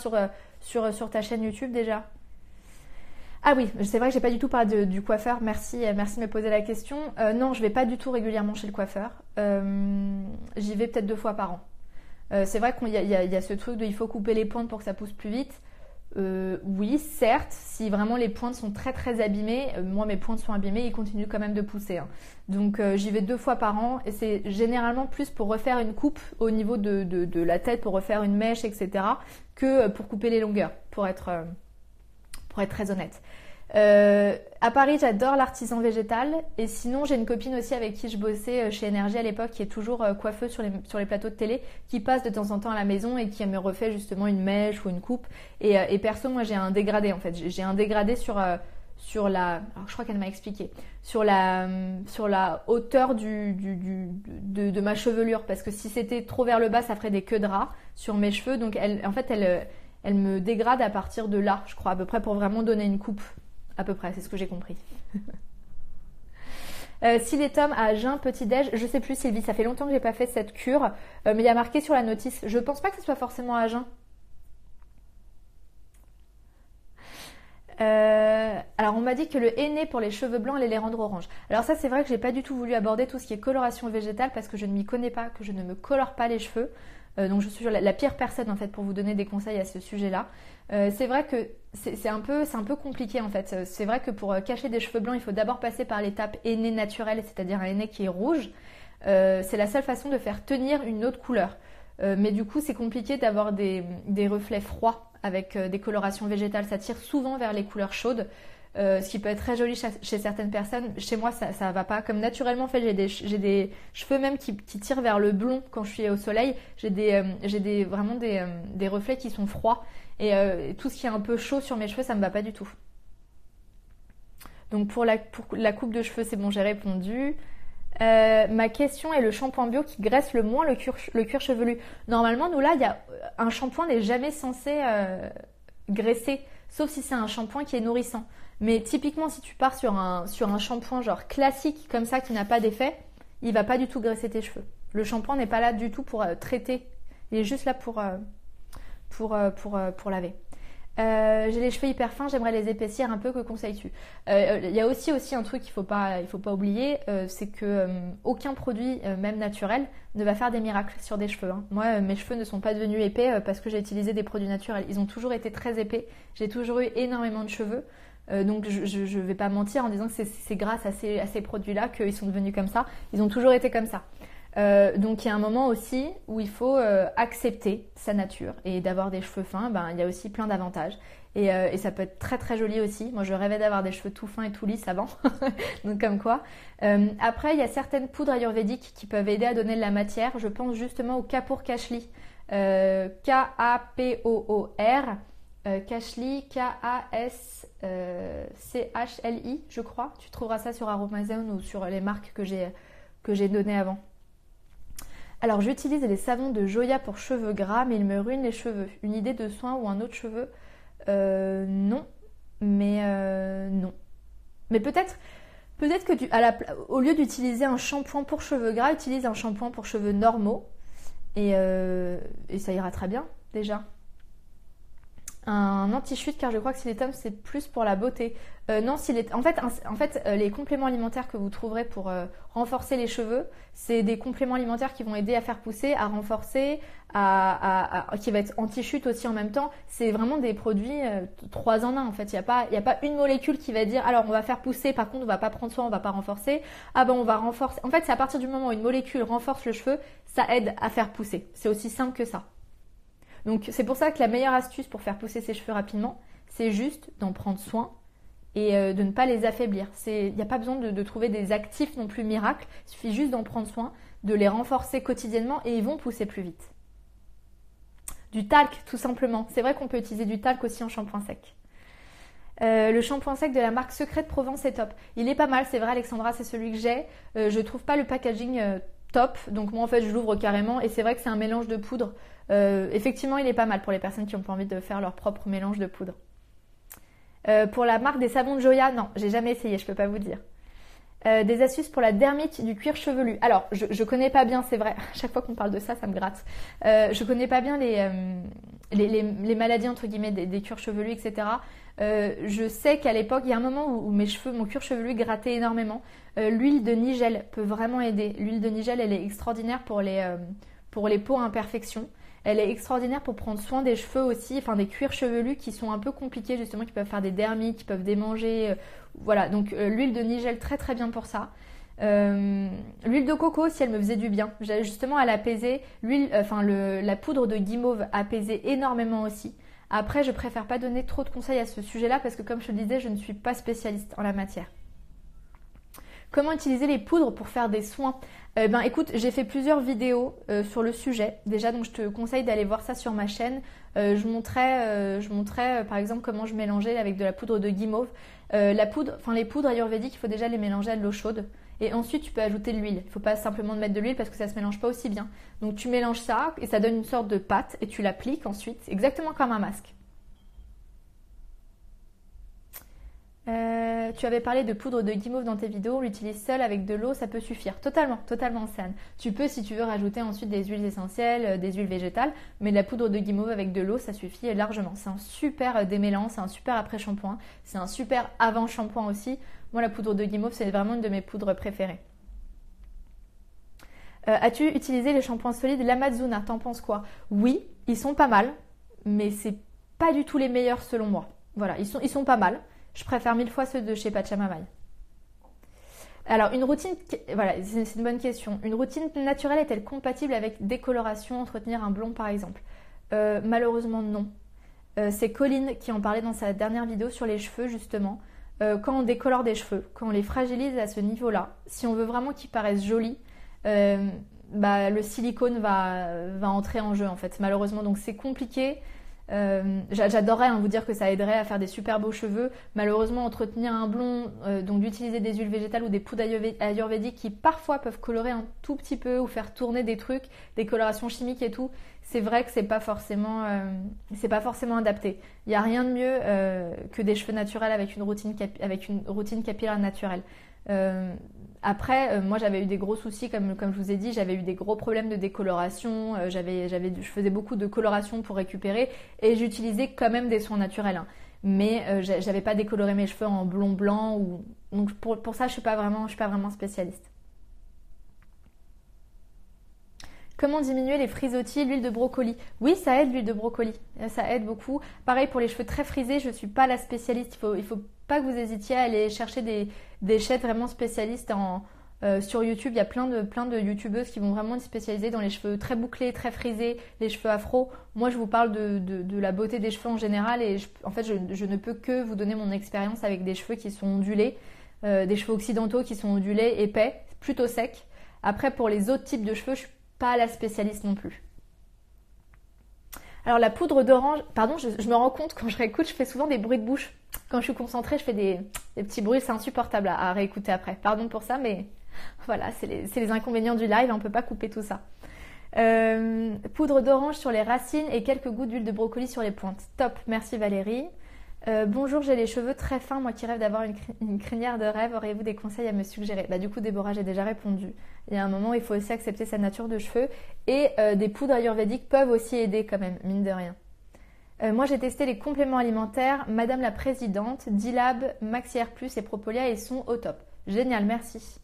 sur ta chaîne YouTube déjà. Ah oui, c'est vrai que j'ai pas du tout parlé du coiffeur. Merci de me poser la question. Non, je vais pas du tout régulièrement chez le coiffeur. J'y vais peut-être 2 fois par an. C'est vrai qu'il y a ce truc de il faut couper les pointes pour que ça pousse plus vite. Oui, certes, si vraiment les pointes sont très très abîmées, moi mes pointes sont abîmées, ils continuent quand même de pousser. Hein. Donc j'y vais 2 fois par an et c'est généralement plus pour refaire une coupe au niveau de la tête, pour refaire une mèche, etc. que pour couper les longueurs, pour être très honnête. À Paris, j'adore l'artisan végétal et sinon j'ai une copine aussi avec qui je bossais chez Énergie à l'époque qui est toujours coiffeuse sur les plateaux de télé, qui passe de temps en temps à la maison et qui me refait justement une mèche ou une coupe et perso moi j'ai un dégradé en fait, j'ai un dégradé sur la, alors je crois qu'elle m'a expliqué, sur la hauteur de ma chevelure, parce que si c'était trop vers le bas ça ferait des queues de rat sur mes cheveux, donc elle me dégrade à partir de là, je crois à peu près, pour vraiment donner une coupe À peu près, c'est ce que j'ai compris. Si les tomes à jeun, petit-déj, je sais plus Sylvie, ça fait longtemps que j'ai pas fait cette cure, mais il y a marqué sur la notice. Je pense pas que ce soit forcément à jeun. Alors on m'a dit que le henné pour les cheveux blancs allait les rendre orange. Alors ça c'est vrai que j'ai pas du tout voulu aborder tout ce qui est coloration végétale parce que je ne m'y connais pas, que je ne me colore pas les cheveux. Donc je suis la pire personne en fait pour vous donner des conseils à ce sujet-là. C'est vrai que c'est un peu compliqué en fait. C'est vrai que pour cacher des cheveux blancs, il faut d'abord passer par l'étape henné naturel, c'est-à-dire un henné qui est rouge. C'est la seule façon de faire tenir une autre couleur. Mais du coup, c'est compliqué d'avoir des reflets froids avec des colorations végétales. Ça tire souvent vers les couleurs chaudes, ce qui peut être très joli chez certaines personnes. Chez moi, ça va pas. Comme naturellement, en fait, j'ai des cheveux même qui tirent vers le blond quand je suis au soleil. J'ai vraiment des reflets qui sont froids. Et tout ce qui est un peu chaud sur mes cheveux, ça me va pas du tout. Donc pour la coupe de cheveux, c'est bon, j'ai répondu. Ma question est le shampoing bio qui graisse le moins le cuir chevelu. Normalement, nous là, un shampoing n'est jamais censé graisser, sauf si c'est un shampoing qui est nourrissant. Mais typiquement, si tu pars sur un shampoing genre classique comme ça qui n'a pas d'effet, il va pas du tout graisser tes cheveux. Le shampoing n'est pas là du tout pour traiter, il est juste là pour laver. J'ai les cheveux hyper fins, j'aimerais les épaissir un peu, que conseilles-tu? Il y a aussi un truc qu'il faut pas oublier, c'est que aucun produit, même naturel, ne va faire des miracles sur des cheveux. Hein. Moi, mes cheveux ne sont pas devenus épais parce que j'ai utilisé des produits naturels. Ils ont toujours été très épais. J'ai toujours eu énormément de cheveux. Donc je vais pas mentir en disant que c'est grâce à ces produits-là qu'ils sont devenus comme ça. Ils ont toujours été comme ça. Donc il y a un moment aussi où il faut accepter sa nature et d'avoir des cheveux fins, il y a aussi plein d'avantages et ça peut être très très joli aussi. Moi je rêvais d'avoir des cheveux tout fins et tout lisses avant, donc comme quoi. Après il y a certaines poudres ayurvédiques qui peuvent aider à donner de la matière. Je pense justement au Kapoor Kashli, K-A-P-O-O-R, Kashli, K-A-S-C-H-L-I je crois. Tu trouveras ça sur Aromazone ou sur les marques que j'ai données avant. Alors j'utilise les savons de Joya pour cheveux gras, mais ils me ruinent les cheveux. Une idée de soin ou un autre cheveu? Non, non. Mais peut-être que au lieu d'utiliser un shampoing pour cheveux gras, utilise un shampoing pour cheveux normaux et ça ira très bien déjà. Un anti-chute, car je crois que Siletum c'est plus pour la beauté. Non, en fait, les compléments alimentaires que vous trouverez pour renforcer les cheveux, c'est des compléments alimentaires qui vont aider à faire pousser, à renforcer, qui va être anti-chute aussi en même temps. C'est vraiment des produits 3 en 1 en fait. Il y a pas une molécule qui va dire alors on va faire pousser, par contre on va pas prendre soin, on va pas renforcer. Ah ben on va renforcer. En fait, c'est à partir du moment où une molécule renforce le cheveu, ça aide à faire pousser. C'est aussi simple que ça. Donc c'est pour ça que la meilleure astuce pour faire pousser ses cheveux rapidement, c'est juste d'en prendre soin et de ne pas les affaiblir. Il n'y a pas besoin de trouver des actifs non plus miracles, il suffit juste d'en prendre soin, de les renforcer quotidiennement et ils vont pousser plus vite. Du talc tout simplement, c'est vrai qu'on peut utiliser du talc aussi en shampoing sec. Le shampoing sec de la marque Secret de Provence est top. Il est pas mal, c'est vrai Alexandra, c'est celui que j'ai. Je trouve pas le packaging top, donc moi en fait je l'ouvre carrément et c'est vrai que c'est un mélange de poudre. Effectivement il est pas mal pour les personnes qui n'ont pas envie de faire leur propre mélange de poudre. Pour la marque des savons de Joya, non, j'ai jamais essayé, je peux pas vous dire. Des astuces pour la dermite du cuir chevelu. Alors, je connais pas bien, c'est vrai, à chaque fois qu'on parle de ça, ça me gratte. Je connais pas bien les maladies entre guillemets des cuirs chevelus, etc. Je sais qu'à l'époque, il y a un moment où mon cuir chevelu grattait énormément. L'huile de nigel peut vraiment aider. L'huile de nigel, elle est extraordinaire pour les peaux à imperfection. Elle est extraordinaire pour prendre soin des cheveux aussi, enfin des cuirs chevelus qui sont un peu compliqués justement, qui peuvent faire des dermites, qui peuvent démanger. Voilà, donc l'huile de nigel très très bien pour ça. L'huile de coco aussi, elle me faisait du bien. Justement, elle apaisait. La poudre de guimauve apaisait énormément aussi. Après, je préfère pas donner trop de conseils à ce sujet-là parce que comme je te le disais, je ne suis pas spécialiste en la matière. Comment utiliser les poudres pour faire des soins? Écoute, j'ai fait plusieurs vidéos sur le sujet déjà, donc je te conseille d'aller voir ça sur ma chaîne. Je montrais par exemple comment je mélangeais avec de la poudre de guimauve. Les poudres ayurvédiques, il faut déjà les mélanger à de l'eau chaude. Et ensuite, tu peux ajouter de l'huile. Il ne faut pas simplement mettre de l'huile parce que ça ne se mélange pas aussi bien. Donc tu mélanges ça et ça donne une sorte de pâte et tu l'appliques ensuite, exactement comme un masque. Tu avais parlé de poudre de guimauve dans tes vidéos, on l'utilise seul avec de l'eau, ça peut suffire. Totalement, totalement, Océane. Tu peux, si tu veux, rajouter ensuite des huiles essentielles, des huiles végétales, mais de la poudre de guimauve avec de l'eau, ça suffit largement. C'est un super démêlant, c'est un super après-shampoing, c'est un super avant-shampoing aussi. Moi, la poudre de guimauve, c'est vraiment une de mes poudres préférées. As-tu utilisé les shampoings solides l'Amazuna? T'en penses quoi? Oui, ils sont pas mal, mais c'est pas du tout les meilleurs selon moi. Voilà, ils sont pas mal. Je préfère 1000 fois ceux de chez Pachamamay. Alors, une routine, voilà, c'est une bonne question. Une routine naturelle est-elle compatible avec décoloration, entretenir un blond par exemple? Malheureusement, non. C'est Colline qui en parlait dans sa dernière vidéo sur les cheveux justement. Quand on décolore des cheveux, quand on les fragilise à ce niveau-là, si on veut vraiment qu'ils paraissent jolis, le silicone va entrer en jeu en fait, malheureusement. Donc c'est compliqué. J'adorerais vous dire que ça aiderait à faire des super beaux cheveux. Malheureusement, entretenir un blond, donc d'utiliser des huiles végétales ou des poudres ayurvédiques qui parfois peuvent colorer un tout petit peu ou faire tourner des trucs, des colorations chimiques et tout, c'est vrai que c'est pas forcément adapté. Il n'y a rien de mieux que des cheveux naturels avec une routine capillaire naturelle. Après, moi j'avais eu des gros soucis, comme je vous ai dit, j'avais eu des gros problèmes de décoloration, je faisais beaucoup de coloration pour récupérer et j'utilisais quand même des soins naturels. Hein. Mais j'avais pas décoloré mes cheveux en blond blanc. Donc pour ça, je suis pas vraiment spécialiste. Comment diminuer les frisottis, l'huile de brocoli? Oui, ça aide l'huile de brocoli, ça aide beaucoup. Pareil pour les cheveux très frisés, je ne suis pas la spécialiste. Il faut pas que vous hésitiez à aller chercher des chaînes vraiment spécialistes sur YouTube. Il y a plein de youtubeuses qui vont vraiment être spécialisées dans les cheveux très bouclés, très frisés, les cheveux afro. Moi, je vous parle de la beauté des cheveux en général et en fait, je ne peux que vous donner mon expérience avec des cheveux qui sont ondulés, des cheveux occidentaux qui sont ondulés, épais, plutôt secs. Après, pour les autres types de cheveux, je suis pas la spécialiste non plus. Alors la poudre d'orange, pardon, je me rends compte quand je réécoute, je fais souvent des bruits de bouche. Quand je suis concentrée, je fais des petits bruits, c'est insupportable à réécouter après. Pardon pour ça, mais voilà, c'est les inconvénients du live, on peut pas couper tout ça. Poudre d'orange sur les racines et quelques gouttes d'huile de brocoli sur les pointes. Top, merci Valérie. Bonjour, j'ai les cheveux très fins, moi qui rêve d'avoir une crinière de rêve, auriez-vous des conseils à me suggérer? Du coup, Déborah, j'ai déjà répondu. Il y a un moment, il faut aussi accepter sa nature de cheveux et des poudres ayurvédiques peuvent aussi aider quand même, mine de rien. Moi, j'ai testé les compléments alimentaires Madame la Présidente, D-Lab, Maxi Air Plus et Propolia et sont au top. Génial, merci.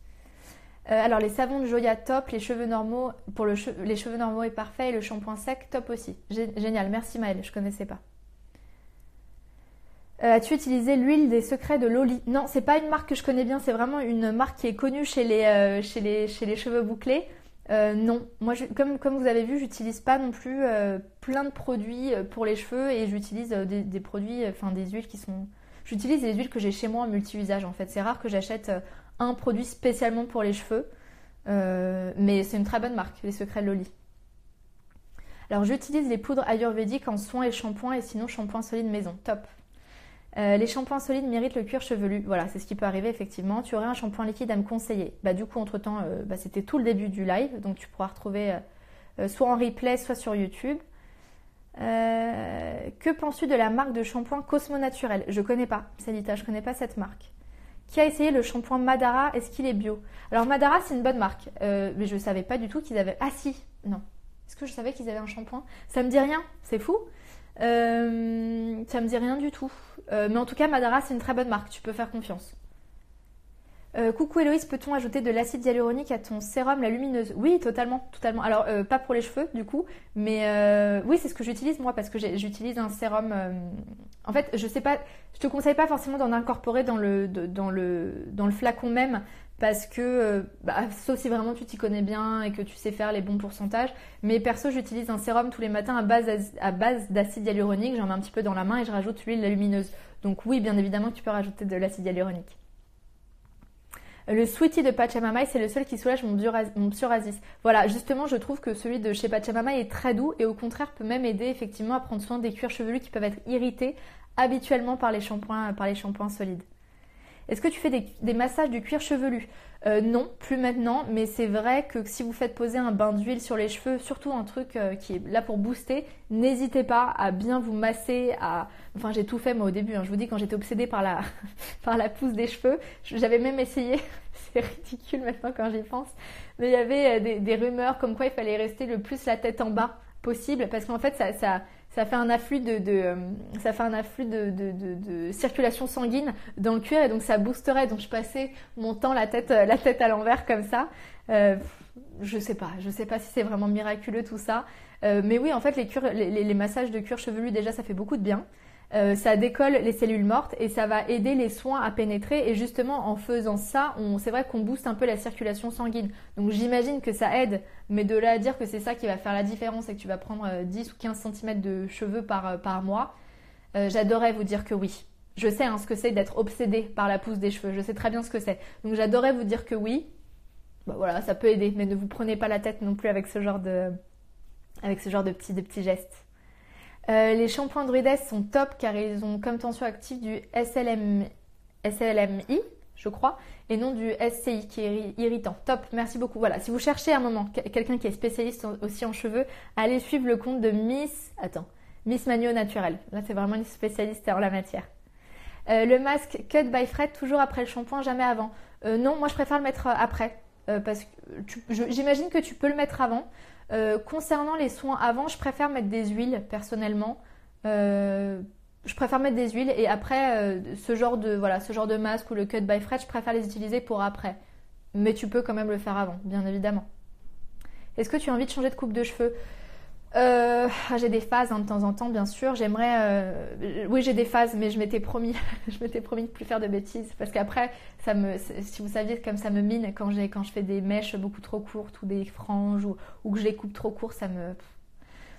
Alors, les savons de Joya, top, les cheveux normaux, les cheveux normaux est parfait et le shampoing sec, top aussi. Génial, merci Maëlle, je connaissais pas. As-tu utilisé l'huile des secrets de Loli? Non, c'est pas une marque que je connais bien, c'est vraiment une marque qui est connue chez les cheveux bouclés. Non, moi comme vous avez vu, j'utilise pas non plus plein de produits pour les cheveux et j'utilise des produits, des huiles qui sont... J'utilise les huiles que j'ai chez moi en multi-usage en fait. C'est rare que j'achète un produit spécialement pour les cheveux, mais c'est une très bonne marque, les secrets de Loli. Alors j'utilise les poudres ayurvédiques en soins et shampoings et sinon shampoing solide maison, top. Les shampoings solides méritent le cuir chevelu. Voilà, c'est ce qui peut arriver effectivement. Tu aurais un shampoing liquide à me conseiller? Du coup, entre-temps, c'était tout le début du live. Donc, tu pourras retrouver soit en replay, soit sur YouTube. Que penses-tu de la marque de shampoing Cosmo Naturel? Je connais pas, Célita, je connais pas cette marque. Qui a essayé le shampoing Madara? Est-ce qu'il est bio? Alors, Madara, c'est une bonne marque. Mais je ne savais pas du tout qu'ils avaient... Ah si, non. Est-ce que je savais qu'ils avaient un shampoing? Ça me dit rien, c'est fou. Ça me dit rien du tout. Mais en tout cas, Madara, c'est une très bonne marque. Tu peux faire confiance. Coucou Héloïse, peut-on ajouter de l'acide hyaluronique à ton sérum, la lumineuse? Oui, totalement, totalement. Alors, pas pour les cheveux, du coup. Mais oui, c'est ce que j'utilise, moi, parce que j'utilise un sérum... En fait, je sais pas... Je te conseille pas forcément d'en incorporer dans le flacon même, parce que, sauf si vraiment tu t'y connais bien et que tu sais faire les bons pourcentages. Mais perso, j'utilise un sérum tous les matins à base d'acide hyaluronique. J'en mets un petit peu dans la main et je rajoute l'huile lumineuse. Donc oui, bien évidemment, tu peux rajouter de l'acide hyaluronique. Le Sweetie de Pachamamay, c'est le seul qui soulage mon psoriasis. Voilà, justement, je trouve que celui de chez Pachamamay est très doux et au contraire peut même aider effectivement à prendre soin des cuirs chevelus qui peuvent être irrités habituellement par les shampoings solides. Est-ce que tu fais des massages du cuir chevelu? Non, plus maintenant, mais c'est vrai que si vous faites poser un bain d'huile sur les cheveux, surtout un truc qui est là pour booster, n'hésitez pas à bien vous masser, Enfin, j'ai tout fait moi au début, hein. Je vous dis, quand j'étais obsédée par la, par la pousse des cheveux, j'avais même essayé, c'est ridicule maintenant quand j'y pense, mais il y avait des rumeurs comme quoi il fallait rester le plus la tête en bas possible, parce qu'en fait ça fait un afflux de circulation sanguine dans le cuir, et donc ça boosterait. Donc je passais mon temps la tête à l'envers comme ça. Je sais pas si c'est vraiment miraculeux tout ça. Mais oui, en fait les massages de cuir chevelu, déjà ça fait beaucoup de bien. Ça décolle les cellules mortes et ça va aider les soins à pénétrer, et justement en faisant ça, c'est vrai qu'on booste un peu la circulation sanguine. Donc j'imagine que ça aide, mais de là à dire que c'est ça qui va faire la différence et que tu vas prendre 10 ou 15 cm de cheveux par mois, j'adorerais vous dire que oui. Je sais ce que c'est d'être obsédé par la pousse des cheveux, je sais très bien ce que c'est. Donc j'adorerais vous dire que oui, bah voilà, ça peut aider, mais ne vous prenez pas la tête non plus avec ce genre de petits gestes. Les shampoings Druides sont top car ils ont comme tension active du SLMI, je crois, et non du SCI qui est irritant. Top, merci beaucoup. Voilà, si vous cherchez à un moment quelqu'un qui est spécialiste aussi en cheveux, allez suivre le compte de Miss Magno Naturel. Là, c'est vraiment une spécialiste en la matière. Le masque Cut by Fred, toujours après le shampoing, jamais avant. Non, moi je préfère le mettre après, parce que j'imagine que tu peux le mettre avant. Concernant les soins avant, je préfère mettre des huiles personnellement. Je préfère mettre des huiles, et après ce genre de masque ou le Cut by Fred, je préfère les utiliser pour après. Mais tu peux quand même le faire avant, bien évidemment. Est-ce que tu as envie de changer de coupe de cheveux? J'ai des phases de temps en temps, bien sûr. Oui, j'ai des phases, mais je m'étais promis de plus faire de bêtises, parce qu'après, si vous saviez comme ça me mine quand je fais des mèches beaucoup trop courtes ou des franges ou que je les coupe trop court,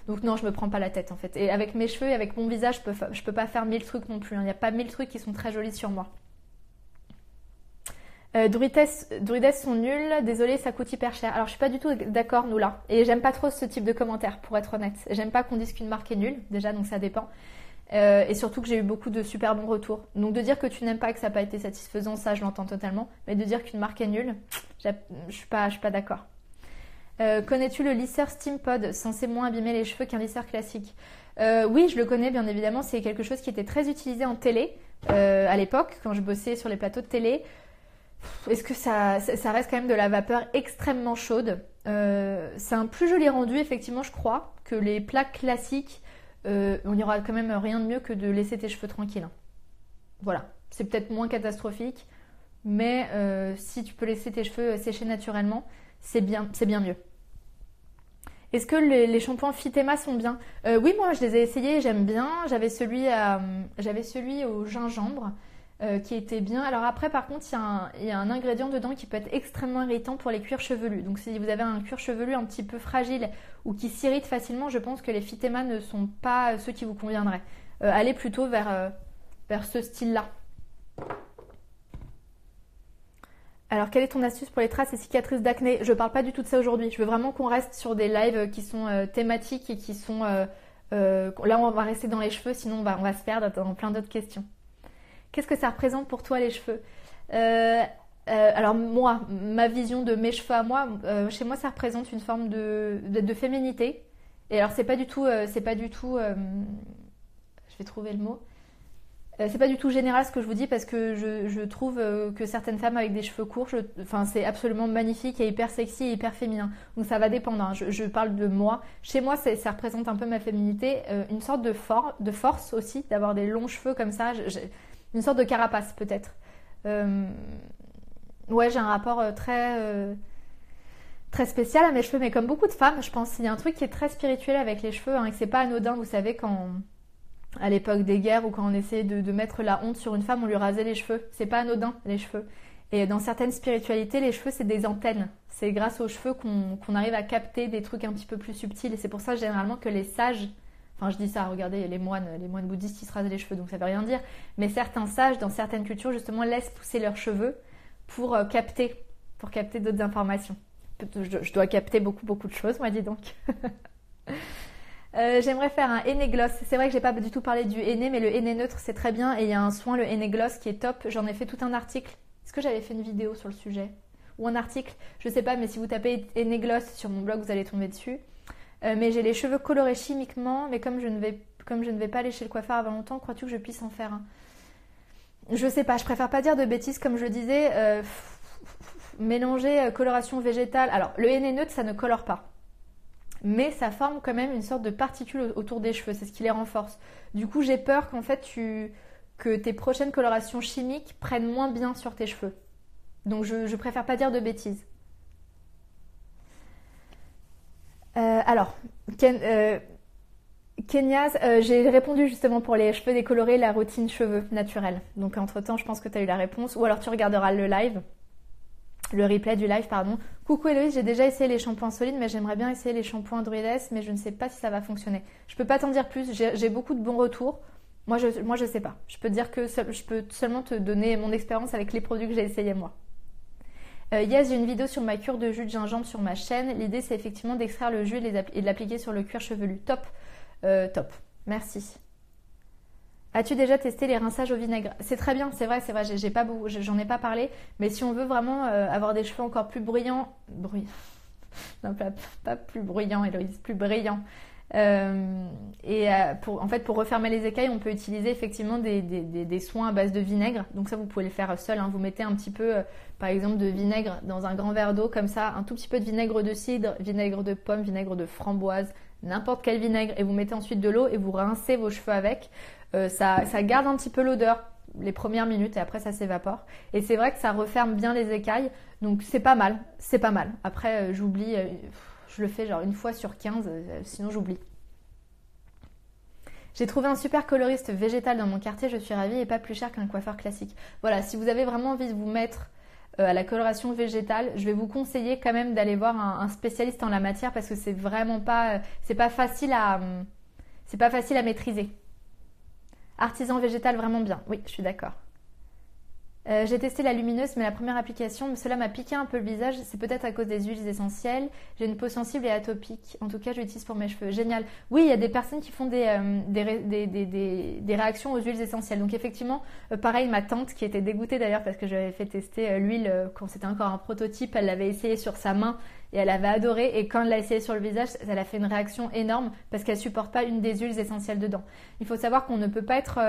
donc non, je me prends pas la tête en fait. Et avec mes cheveux et avec mon visage, je peux pas faire 1000 trucs non plus. Il n'y a pas 1000 trucs qui sont très jolis sur moi. Druides sont nuls, désolé, ça coûte hyper cher. Alors je suis pas du tout d'accord, nous là. Et j'aime pas trop ce type de commentaires, pour être honnête. J'aime pas qu'on dise qu'une marque est nulle, déjà, donc ça dépend. Et surtout que j'ai eu beaucoup de super bons retours. Donc de dire que tu n'aimes pas, que ça n'a pas été satisfaisant, ça je l'entends totalement. Mais de dire qu'une marque est nulle, je suis pas d'accord. Connais-tu le lisseur Steampod, censé moins abîmer les cheveux qu'un lisseur classique? Oui, je le connais bien évidemment. C'est quelque chose qui était très utilisé en télé à l'époque, quand je bossais sur les plateaux de télé. Est-ce que ça reste quand même de la vapeur extrêmement chaude? C'est un plus joli rendu, effectivement, je crois, que les plaques classiques. On n'y aura quand même rien de mieux que de laisser tes cheveux tranquilles. Voilà, c'est peut-être moins catastrophique, mais si tu peux laisser tes cheveux sécher naturellement, c'est bien mieux. Est-ce que les shampoings Fitema sont bien? Oui, moi je les ai essayés, j'aime bien. J'avais celui au gingembre. Qui était bien. Alors après, par contre, il y a un ingrédient dedans qui peut être extrêmement irritant pour les cuirs chevelus. Donc si vous avez un cuir chevelu un petit peu fragile ou qui s'irrite facilement, je pense que les Fitema ne sont pas ceux qui vous conviendraient. Allez plutôt vers ce style-là. Alors, quelle est ton astuce pour les traces et cicatrices d'acné? Je parle pas du tout de ça aujourd'hui. Je veux vraiment qu'on reste sur des lives qui sont thématiques et qui sont... là, on va rester dans les cheveux, sinon on va se perdre dans plein d'autres questions. Qu'est-ce que ça représente pour toi, les cheveux? Alors moi, ma vision de mes cheveux à moi, chez moi, ça représente une forme de féminité. Et alors, c'est pas du tout, je vais trouver le mot. C'est pas du tout général ce que je vous dis, parce que je trouve que certaines femmes avec des cheveux courts, c'est absolument magnifique et hyper sexy et hyper féminin. Donc ça va dépendre, hein. Je parle de moi. Chez moi, ça représente un peu ma féminité, une sorte de force aussi, d'avoir des longs cheveux comme ça. Une sorte de carapace peut-être. Ouais, j'ai un rapport très spécial à mes cheveux, mais comme beaucoup de femmes, je pense. Il y a un truc qui est très spirituel avec les cheveux, et que c'est pas anodin. Vous savez, à l'époque des guerres, ou quand on essayait de mettre la honte sur une femme, on lui rasait les cheveux. C'est pas anodin, les cheveux. Et dans certaines spiritualités, les cheveux, c'est des antennes. C'est grâce aux cheveux qu'on arrive à capter des trucs un petit peu plus subtils. Et c'est pour ça, généralement, que les sages... Enfin, je dis ça, regardez, les moines bouddhistes, ils se rasent les cheveux, donc ça veut rien dire. Mais certains sages, dans certaines cultures, justement, laissent pousser leurs cheveux pour capter d'autres informations. Je dois capter beaucoup, beaucoup de choses, moi, dis donc. J'aimerais faire un henné gloss. C'est vrai que j'ai pas du tout parlé du henné, mais le henné neutre c'est très bien et il y a un soin, le henné gloss, qui est top. J'en ai fait tout un article. Est-ce que j'avais fait une vidéo sur le sujet ou un article? Je sais pas, mais si vous tapez henné gloss sur mon blog, vous allez tomber dessus. Mais j'ai les cheveux colorés chimiquement, mais comme je ne vais pas aller chez le coiffeur avant longtemps, crois-tu que je puisse en faire un? Je sais pas, je préfère pas dire de bêtises, comme je le disais. Mélanger coloration végétale. Alors, le henné neutre, ça ne colore pas. Mais ça forme quand même une sorte de particule autour des cheveux, c'est ce qui les renforce. Du coup, j'ai peur qu'en fait, que tes prochaines colorations chimiques prennent moins bien sur tes cheveux. Donc, je préfère pas dire de bêtises. Alors, Kenyaz, j'ai répondu justement pour les cheveux décolorés, la routine cheveux naturels. Donc, entre-temps, je pense que tu as eu la réponse. Ou alors, tu regarderas le live. Le replay du live, pardon. Coucou Héloïse, j'ai déjà essayé les shampoings solides, mais j'aimerais bien essayer les shampoings Druides, mais je ne sais pas si ça va fonctionner. Je peux pas t'en dire plus, j'ai beaucoup de bons retours. Moi, je sais pas. Je peux te dire que je peux seulement te donner mon expérience avec les produits que j'ai essayés moi. Yes, j'ai une vidéo sur ma cure de jus de gingembre sur ma chaîne. L'idée, c'est effectivement d'extraire le jus et de l'appliquer sur le cuir chevelu. Top. Top. Merci. As-tu déjà testé les rinçages au vinaigre? C'est très bien, c'est vrai, j'en ai pas parlé, mais si on veut vraiment avoir des cheveux encore plus bruyants, non, pas plus bruyants, Héloïse, plus brillants. Pour refermer les écailles, on peut utiliser effectivement des soins à base de vinaigre. Donc ça, vous pouvez le faire seul, hein. Vous mettez un petit peu, par exemple, de vinaigre dans un grand verre d'eau, comme ça, un tout petit peu de vinaigre de cidre, vinaigre de pomme, vinaigre de framboise, n'importe quel vinaigre, et vous mettez ensuite de l'eau et vous rincez vos cheveux avec. Ça garde un petit peu l'odeur les premières minutes et après ça s'évapore. Et c'est vrai que ça referme bien les écailles, donc c'est pas mal. Après, j'oublie, je le fais genre une fois sur 15, sinon j'oublie. J'ai trouvé un super coloriste végétal dans mon quartier, je suis ravie, et pas plus cher qu'un coiffeur classique. Voilà, si vous avez vraiment envie de vous mettre à la coloration végétale, je vais vous conseiller quand même d'aller voir un spécialiste en la matière, parce que c'est vraiment pas, c'est pas facile à maîtriser. Artisan végétal, vraiment bien. Oui, je suis d'accord. J'ai testé la lumineuse, mais la première application, cela m'a piqué un peu le visage. C'est peut-être à cause des huiles essentielles. J'ai une peau sensible et atopique. En tout cas, je l'utilise pour mes cheveux. Génial. Oui, il y a des personnes qui font des réactions aux huiles essentielles. Donc effectivement, pareil, ma tante, qui était dégoûtée d'ailleurs parce que j'avais fait tester l'huile quand c'était encore un prototype, elle l'avait essayé sur sa main et elle avait adoré. Et quand elle l'a essayé sur le visage, elle a fait une réaction énorme parce qu'elle supporte pas une des huiles essentielles dedans. Il faut savoir qu'on ne peut pas être...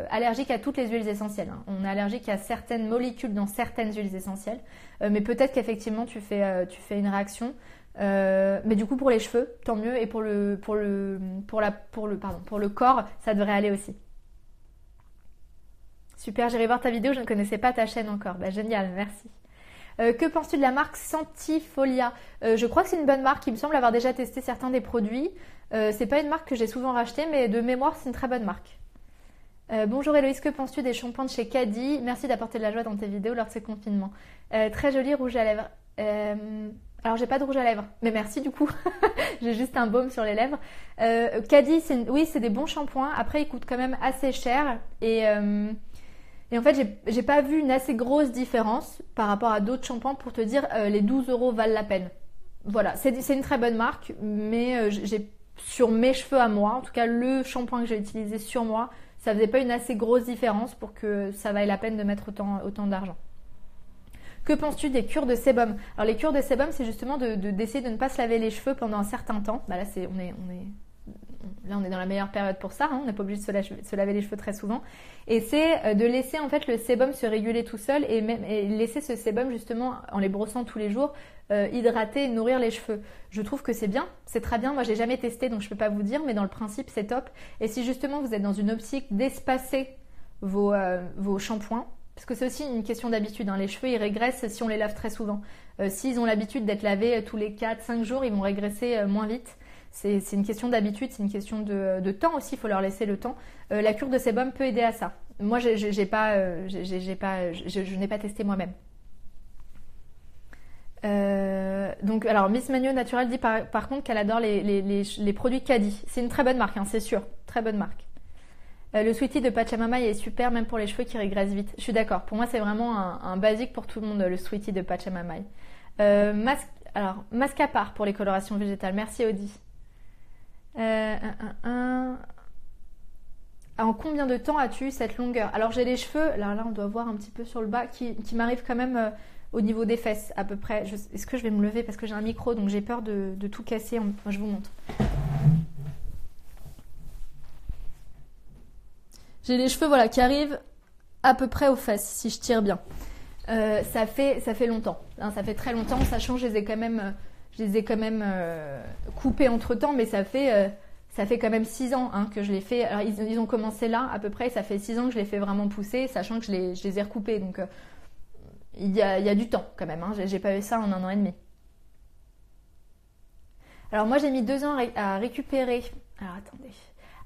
allergique à toutes les huiles essentielles, hein. On est allergique à certaines molécules dans certaines huiles essentielles, mais peut-être qu'effectivement tu fais une réaction. Mais du coup pour les cheveux, tant mieux, et pour le corps, ça devrait aller aussi. Super, j'irai voir ta vidéo, je ne connaissais pas ta chaîne encore. Bah, génial, merci. Que penses-tu de la marque Santifolia? Je crois que c'est une bonne marque, il me semble avoir déjà testé certains des produits. C'est pas une marque que j'ai souvent rachetée, mais de mémoire c'est une très bonne marque. Bonjour Héloïse, que penses-tu des shampoings de chez Caddy? Merci d'apporter de la joie dans tes vidéos lors de ces confinements. Très joli rouge à lèvres. Alors j'ai pas de rouge à lèvres, mais merci du coup. J'ai juste un baume sur les lèvres. Caddy, oui, c'est des bons shampoings. Après, ils coûtent quand même assez cher. Et en fait, j'ai pas vu une assez grosse différence par rapport à d'autres shampoings pour te dire les 12 € valent la peine. Voilà, c'est une très bonne marque, mais sur mes cheveux à moi, en tout cas le shampoing que j'ai utilisé sur moi, ça faisait pas une assez grosse différence pour que ça vaille la peine de mettre autant d'argent. Que penses-tu des cures de sébum? Alors les cures de sébum, c'est justement d'essayer de ne pas se laver les cheveux pendant un certain temps. Bah là, on est dans la meilleure période pour ça, hein. On n'est pas obligé de se laver les cheveux très souvent. Et c'est de laisser en fait le sébum se réguler tout seul et laisser ce sébum justement en les brossant tous les jours hydrater et nourrir les cheveux. Je trouve que c'est bien, c'est très bien. Moi, j'ai jamais testé donc je peux pas vous dire, mais dans le principe, c'est top. Et si justement vous êtes dans une optique d'espacer vos shampoings, parce que c'est aussi une question d'habitude, hein. Les cheveux, ils régressent si on les lave très souvent. S'ils ont l'habitude d'être lavés tous les 4-5 jours, ils vont régresser moins vite. C'est une question d'habitude, c'est une question de temps aussi, il faut leur laisser le temps. La cure de sébum peut aider à ça. Moi, je n'ai pas testé moi-même. Donc, alors Miss Magno Naturel dit par contre qu'elle adore les produits Caddy. C'est une très bonne marque, hein, c'est sûr, très bonne marque. Le Sweetie de Pachamama est super, même pour les cheveux qui régressent vite. Je suis d'accord, pour moi c'est vraiment un basique pour tout le monde, le Sweetie de Pachamama. Masque à part pour les colorations végétales. Merci Audi. Un. En combien de temps as-tu eu cette longueur? Alors j'ai les cheveux, là on doit voir un petit peu sur le bas, qui m'arrivent quand même au niveau des fesses à peu près. Est-ce que je vais me lever parce que j'ai un micro, donc j'ai peur de tout casser. Je vous montre. J'ai les cheveux voilà, qui arrivent à peu près aux fesses si je tire bien. Ça fait longtemps, hein, ça fait très longtemps, sachant que je les ai quand même coupés entre temps, mais ça fait quand même 6 ans hein, que je les fais. Alors ils ont commencé là à peu près, ça fait 6 ans que je les fais vraiment pousser, sachant que je les ai recoupés. Donc il y a du temps quand même, hein, j'ai pas eu ça en 1 an et demi. Alors moi j'ai mis 2 ans à récupérer. Alors attendez.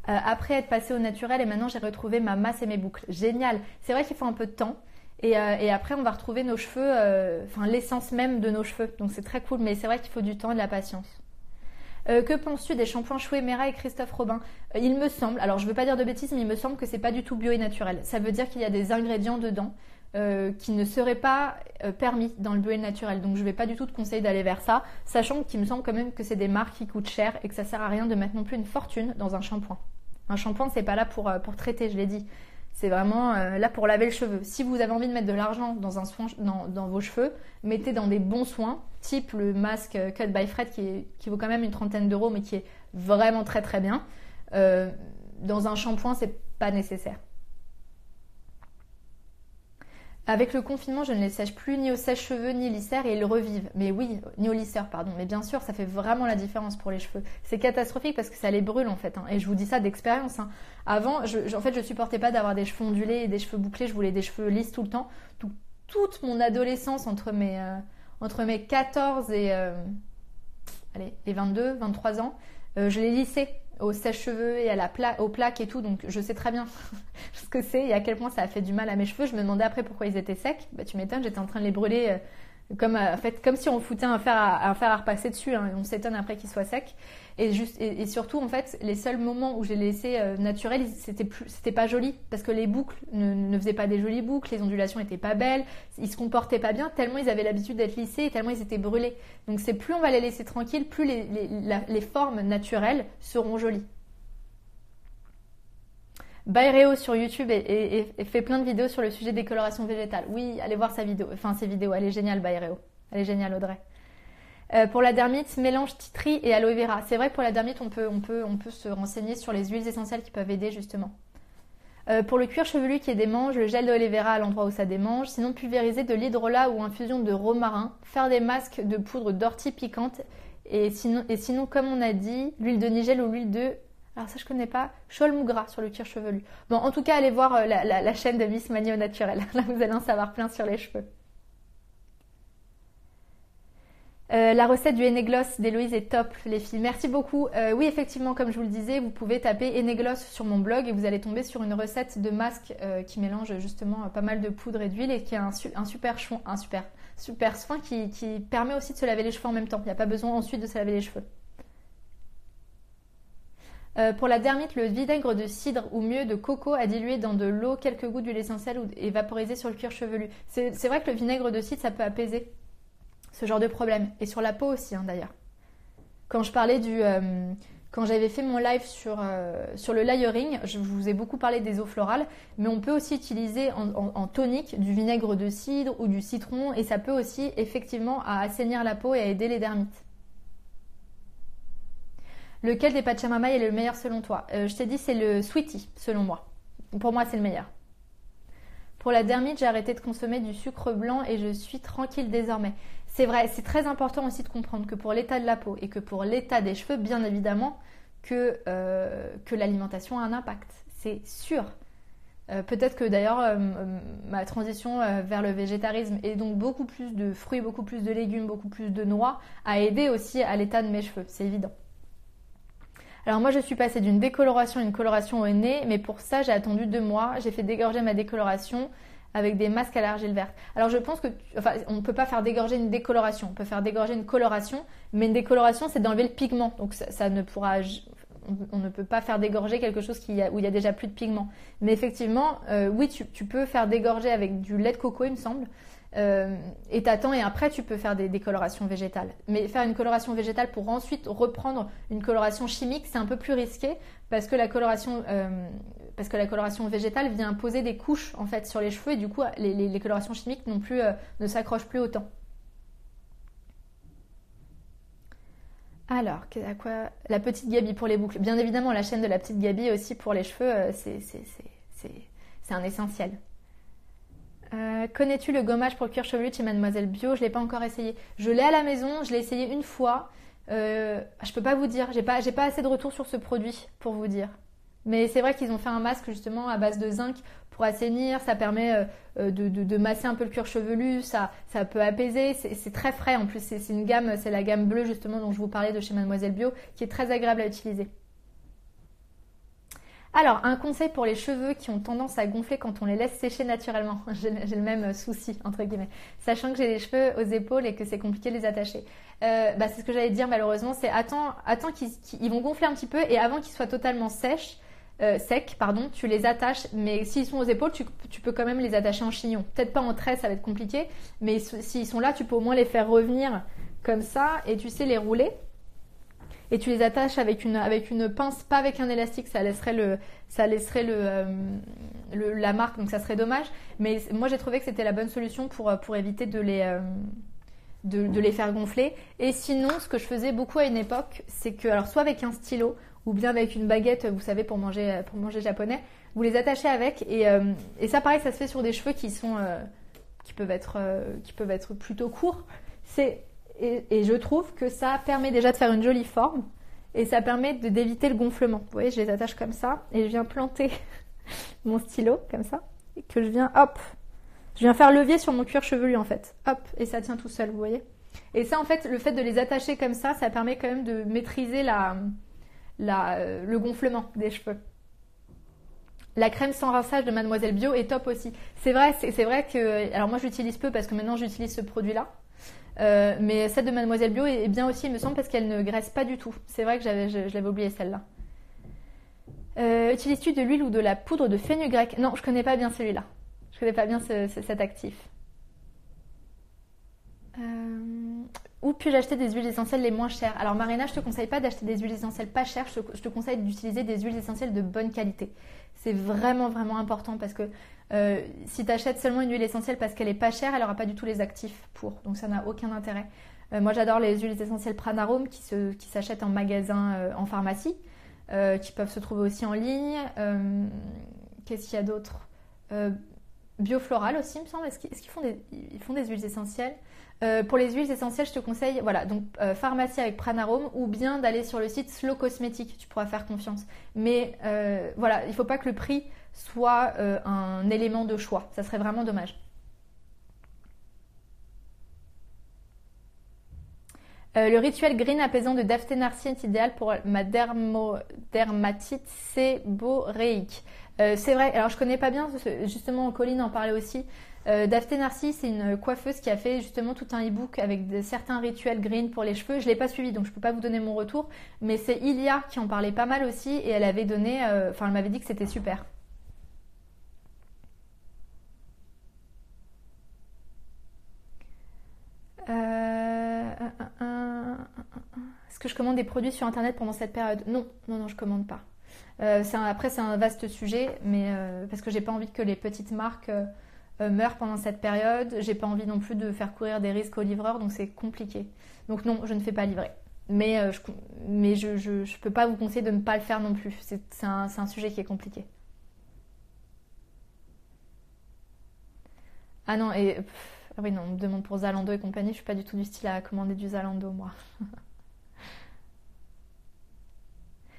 Après être passée au naturel et maintenant j'ai retrouvé ma masse et mes boucles. Génial. C'est vrai qu'il faut un peu de temps. Et après on va retrouver nos cheveux, enfin l'essence même de nos cheveux. Donc c'est très cool, mais c'est vrai qu'il faut du temps et de la patience. Que penses-tu des shampoings Chouet Mera et Christophe Robin? Il me semble, alors je veux pas dire de bêtises, mais il me semble que c'est pas du tout bio et naturel. Ça veut dire qu'il y a des ingrédients dedans qui ne seraient pas permis dans le bio et le naturel. Donc je vais pas du tout te conseiller d'aller vers ça, sachant qu'il me semble quand même que c'est des marques qui coûtent cher et que ça sert à rien de mettre non plus une fortune dans un shampoing. Un shampoing c'est pas là pour traiter, je l'ai dit. C'est vraiment là pour laver le cheveu. Si vous avez envie de mettre de l'argent dans un soin, dans vos cheveux, mettez dans des bons soins, type le masque Cut by Fred qui vaut quand même une 30aine d'euros, mais qui est vraiment très très bien. Dans un shampoing, c'est pas nécessaire. Avec le confinement, je ne les sèche plus ni au sèche-cheveux ni lissère et ils revivent. Mais oui, ni au lisseur, pardon. Mais bien sûr, ça fait vraiment la différence pour les cheveux. C'est catastrophique parce que ça les brûle en fait. Hein. Et je vous dis ça d'expérience. Hein. Avant, en fait, je supportais pas d'avoir des cheveux ondulés et des cheveux bouclés. Je voulais des cheveux lisses tout le temps. Toute mon adolescence entre mes 14 et les 22, 23 ans, je les lissais au sèche-cheveux et aux plaques et tout, donc je sais très bien ce que c'est et à quel point ça a fait du mal à mes cheveux. Je me demandais après pourquoi ils étaient secs. Bah, tu m'étonnes, j'étais en train de les brûler comme si on foutait un fer à repasser dessus. Hein, et on s'étonne après qu'ils soient secs. Et surtout, en fait, les seuls moments où j'ai laissé naturel, c'était pas joli parce que les boucles ne faisaient pas des jolies boucles, les ondulations étaient pas belles, ils se comportaient pas bien tellement ils avaient l'habitude d'être lissés et tellement ils étaient brûlés. Donc c'est plus on va les laisser tranquilles, plus les formes naturelles seront jolies. Bayreo sur YouTube et fait plein de vidéos sur le sujet des colorations végétales. Oui, allez voir ses vidéos, elle est géniale Bayreo. Elle est géniale Audrey. Pour la dermite, mélange tea tree et aloe vera. C'est vrai que pour la dermite, on peut se renseigner sur les huiles essentielles qui peuvent aider justement. Pour le cuir chevelu qui est démange, le gel d'aloe vera à l'endroit où ça démange. Sinon, pulvériser de l'hydrolat ou infusion de romarin. Faire des masques de poudre d'ortie piquante. Et sinon, comme on a dit, l'huile de nigel ou l'huile de... Alors ça je connais pas, Chol Mougra sur le cuir chevelu. Bon, en tout cas, allez voir la chaîne de Miss Mani au naturel. Là, vous allez en savoir plein sur les cheveux. La recette du Enegloss d'Héloïse est top, les filles. Merci beaucoup. Oui, effectivement, comme je vous le disais, vous pouvez taper Enegloss sur mon blog et vous allez tomber sur une recette de masque qui mélange justement pas mal de poudre et d'huile et qui a un super soin qui permet aussi de se laver les cheveux en même temps. Il n'y a pas besoin ensuite de se laver les cheveux. Pour la dermite, le vinaigre de cidre ou mieux de coco à diluer dans de l'eau, quelques gouttes d'huile essentielle et vaporiser sur le cuir chevelu. C'est vrai que le vinaigre de cidre, ça peut apaiser ce genre de problème. Et sur la peau aussi, hein, d'ailleurs. Quand j'avais fait mon live sur le layering, je vous ai beaucoup parlé des eaux florales, mais on peut aussi utiliser en tonique du vinaigre de cidre ou du citron et ça peut aussi effectivement assainir la peau et à aider les dermites. Lequel des Pachamama est le meilleur selon toi? Je t'ai dit c'est le Sweetie selon moi. Pour moi c'est le meilleur. Pour la dermite, j'ai arrêté de consommer du sucre blanc et je suis tranquille désormais. C'est vrai, c'est très important aussi de comprendre que pour l'état de la peau et que pour l'état des cheveux, bien évidemment, que l'alimentation a un impact. C'est sûr. Peut-être que d'ailleurs, ma transition vers le végétarisme et donc beaucoup plus de fruits, beaucoup plus de légumes, beaucoup plus de noix a aidé aussi à l'état de mes cheveux, c'est évident. Alors moi je suis passée d'une décoloration à une coloration au nez, mais pour ça j'ai attendu 2 mois, j'ai fait dégorger ma décoloration avec des masques à l'argile verte. Alors je pense on ne peut pas faire dégorger une décoloration, on peut faire dégorger une coloration, mais une décoloration c'est d'enlever le pigment, donc on ne peut pas faire dégorger quelque chose où il y a déjà plus de pigment. Mais effectivement, oui tu peux faire dégorger avec du lait de coco il me semble, Et t'attends et après tu peux faire des colorations végétales. Mais faire une coloration végétale pour ensuite reprendre une coloration chimique, c'est un peu plus risqué parce que la coloration végétale vient poser des couches en fait sur les cheveux et du coup les colorations chimiques non plus ne s'accrochent plus autant. Alors, à quoi la petite Gabi pour les boucles. Bien évidemment, la chaîne de la petite Gabi aussi pour les cheveux, c'est un essentiel. Connais-tu le gommage pour le cuir chevelu chez Mademoiselle Bio? Je l'ai pas encore essayé. Je l'ai à la maison, je l'ai essayé une fois. Je peux pas vous dire, j'ai pas assez de retours sur ce produit pour vous dire. Mais c'est vrai qu'ils ont fait un masque justement à base de zinc pour assainir, ça permet de masser un peu le cuir chevelu, ça peut apaiser, c'est très frais en plus, c'est une gamme, c'est la gamme bleue justement dont je vous parlais de chez Mademoiselle Bio qui est très agréable à utiliser. Alors, un conseil pour les cheveux qui ont tendance à gonfler quand on les laisse sécher naturellement. J'ai le même souci, entre guillemets. Sachant que j'ai les cheveux aux épaules et que c'est compliqué de les attacher. C'est ce que j'allais dire malheureusement, c'est attends qu'ils vont gonfler un petit peu et avant qu'ils soient totalement secs, tu les attaches. Mais s'ils sont aux épaules, tu peux quand même les attacher en chignon. Peut-être pas en trait, ça va être compliqué. Mais s'ils sont là, tu peux au moins les faire revenir comme ça et tu sais les rouler. Et tu les attaches avec une pince, pas avec un élastique, ça laisserait la marque, donc ça serait dommage. Mais moi j'ai trouvé que c'était la bonne solution pour éviter de les faire gonfler. Et sinon, ce que je faisais beaucoup à une époque, c'est que, alors soit avec un stylo ou bien avec une baguette, vous savez, pour manger japonais, vous les attachez avec et ça pareil, ça se fait sur des cheveux qui peuvent être plutôt courts. Et je trouve que ça permet déjà de faire une jolie forme et ça permet d'éviter le gonflement. Vous voyez, je les attache comme ça et je viens planter mon stylo comme ça et que je viens faire levier sur mon cuir chevelu en fait. Hop, et ça tient tout seul, vous voyez. Et ça en fait, le fait de les attacher comme ça permet quand même de maîtriser le gonflement des cheveux. La crème sans rinçage de Mademoiselle Bio est top aussi. C'est vrai que, alors moi je l'utilise peu parce que maintenant j'utilise ce produit-là. Mais celle de Mademoiselle Bio est bien aussi, il me semble, parce qu'elle ne graisse pas du tout. C'est vrai que je l'avais oublié celle-là. Utilises-tu de l'huile ou de la poudre de fenugrec? Non, je connais pas bien celui-là. Je connais pas bien cet actif. Où puis-je acheter des huiles essentielles les moins chères? Alors Marina, je te conseille pas d'acheter des huiles essentielles pas chères, je te conseille d'utiliser des huiles essentielles de bonne qualité. C'est vraiment vraiment important parce que si tu achètes seulement une huile essentielle parce qu'elle est pas chère, elle aura pas du tout les actifs pour, donc ça n'a aucun intérêt. Moi j'adore les huiles essentielles Pranarome qui s'achètent en magasin, en pharmacie, qui peuvent se trouver aussi en ligne. Qu'est-ce qu'il y a d'autre? Biofloral aussi, il me semble. Est-ce qu'ils font des huiles essentielles? Pour les huiles essentielles, je te conseille, voilà, donc pharmacie avec Pranarome ou bien d'aller sur le site Slow Cosmétique, tu pourras faire confiance. Mais voilà, il ne faut pas que le prix soit un élément de choix, ça serait vraiment dommage. Le rituel green apaisant de Daphné Narcy est idéal pour ma dermatite séborréique. C'est vrai, alors je connais pas bien, justement Colline en parlait aussi. Daphné Narcy, c'est une coiffeuse qui a fait justement tout un e-book avec certains rituels green pour les cheveux. Je l'ai pas suivi, donc je peux pas vous donner mon retour. Mais c'est Ilia qui en parlait pas mal aussi et elle avait donné, elle m'avait dit que c'était super. Est-ce que je commande des produits sur internet pendant cette période? Non, je commande pas. Après, c'est un vaste sujet, mais parce que j'ai pas envie que les petites marques meurent pendant cette période. J'ai pas envie non plus de faire courir des risques aux livreurs, donc c'est compliqué. Donc non, je ne fais pas livrer. Mais je peux pas vous conseiller de ne pas le faire non plus. C'est un sujet qui est compliqué. Ah non, ah oui, non, on me demande pour Zalando et compagnie. Je suis pas du tout du style à commander du Zalando, moi.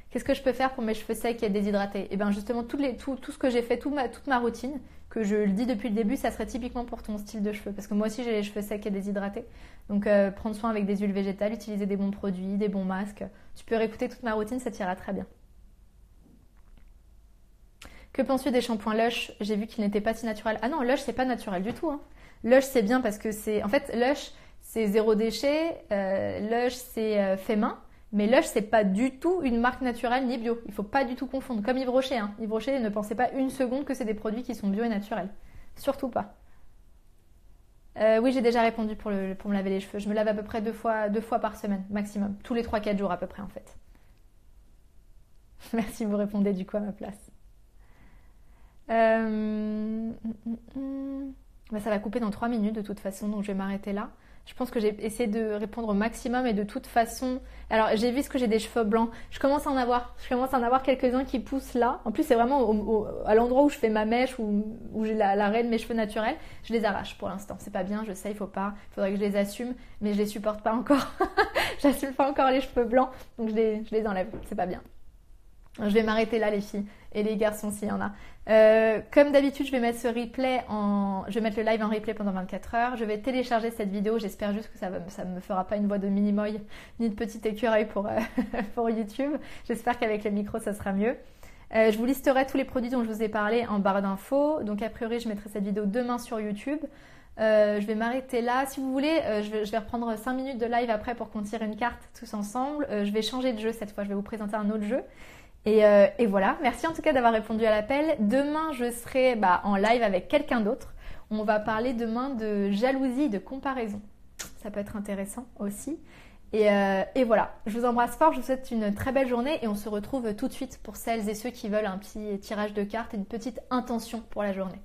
Qu'est-ce que je peux faire pour mes cheveux secs et déshydratés? Et bien justement, tout ce que j'ai fait, toute ma routine, que je le dis depuis le début, ça serait typiquement pour ton style de cheveux. Parce que moi aussi, j'ai les cheveux secs et déshydratés. Donc prendre soin avec des huiles végétales, utiliser des bons produits, des bons masques. Tu peux réécouter toute ma routine, ça t'ira très bien. Que penses-tu des shampoings Lush? J'ai vu qu'ils n'étaient pas si naturels. Ah non, Lush, c'est pas naturel du tout. Hein. Lush, c'est bien parce que c'est... En fait, Lush, c'est zéro déchet. Lush, c'est fait main. Mais Lush, c'est pas du tout une marque naturelle ni bio. Il faut pas du tout confondre. Comme Yves Rocher. Hein. Yves Rocher, ne pensez pas une seconde que c'est des produits qui sont bio et naturels. Surtout pas. Oui, j'ai déjà répondu pour me laver les cheveux. Je me lave à peu près deux fois par semaine, maximum. Tous les 3-4 jours à peu près en fait. Merci, vous répondez du coup à ma place. Bah, ça va couper dans 3 minutes de toute façon, donc je vais m'arrêter là. Je pense que j'ai essayé de répondre au maximum et de toute façon. Alors j'ai vu que j'ai des cheveux blancs. Je commence à en avoir. Je commence à en avoir quelques-uns qui poussent là. En plus c'est vraiment à l'endroit où je fais ma mèche où j'ai la raie de mes cheveux naturels. Je les arrache pour l'instant. C'est pas bien, je sais, il faut pas. Il faudrait que je les assume, mais je les supporte pas encore. J'assume pas encore les cheveux blancs, donc je les enlève. C'est pas bien. Je vais m'arrêter là les filles et les garçons s'il y en a. Comme d'habitude, je vais mettre je vais mettre le live en replay pendant 24 heures. Je vais télécharger cette vidéo. J'espère juste que ça me fera pas une voix de mini-moy ni de petit écureuil pour YouTube. J'espère qu'avec le micro, ça sera mieux. Je vous listerai tous les produits dont je vous ai parlé en barre d'infos. Donc a priori, je mettrai cette vidéo demain sur YouTube. Je vais m'arrêter là. Si vous voulez, je vais reprendre 5 minutes de live après pour qu'on tire une carte tous ensemble. Je vais changer de jeu cette fois. Je vais vous présenter un autre jeu. Et voilà, merci en tout cas d'avoir répondu à l'appel. Demain, je serai en live avec quelqu'un d'autre. On va parler demain de jalousie, de comparaison. Ça peut être intéressant aussi. Et voilà, je vous embrasse fort, je vous souhaite une très belle journée et on se retrouve tout de suite pour celles et ceux qui veulent un petit tirage de cartes et une petite intention pour la journée.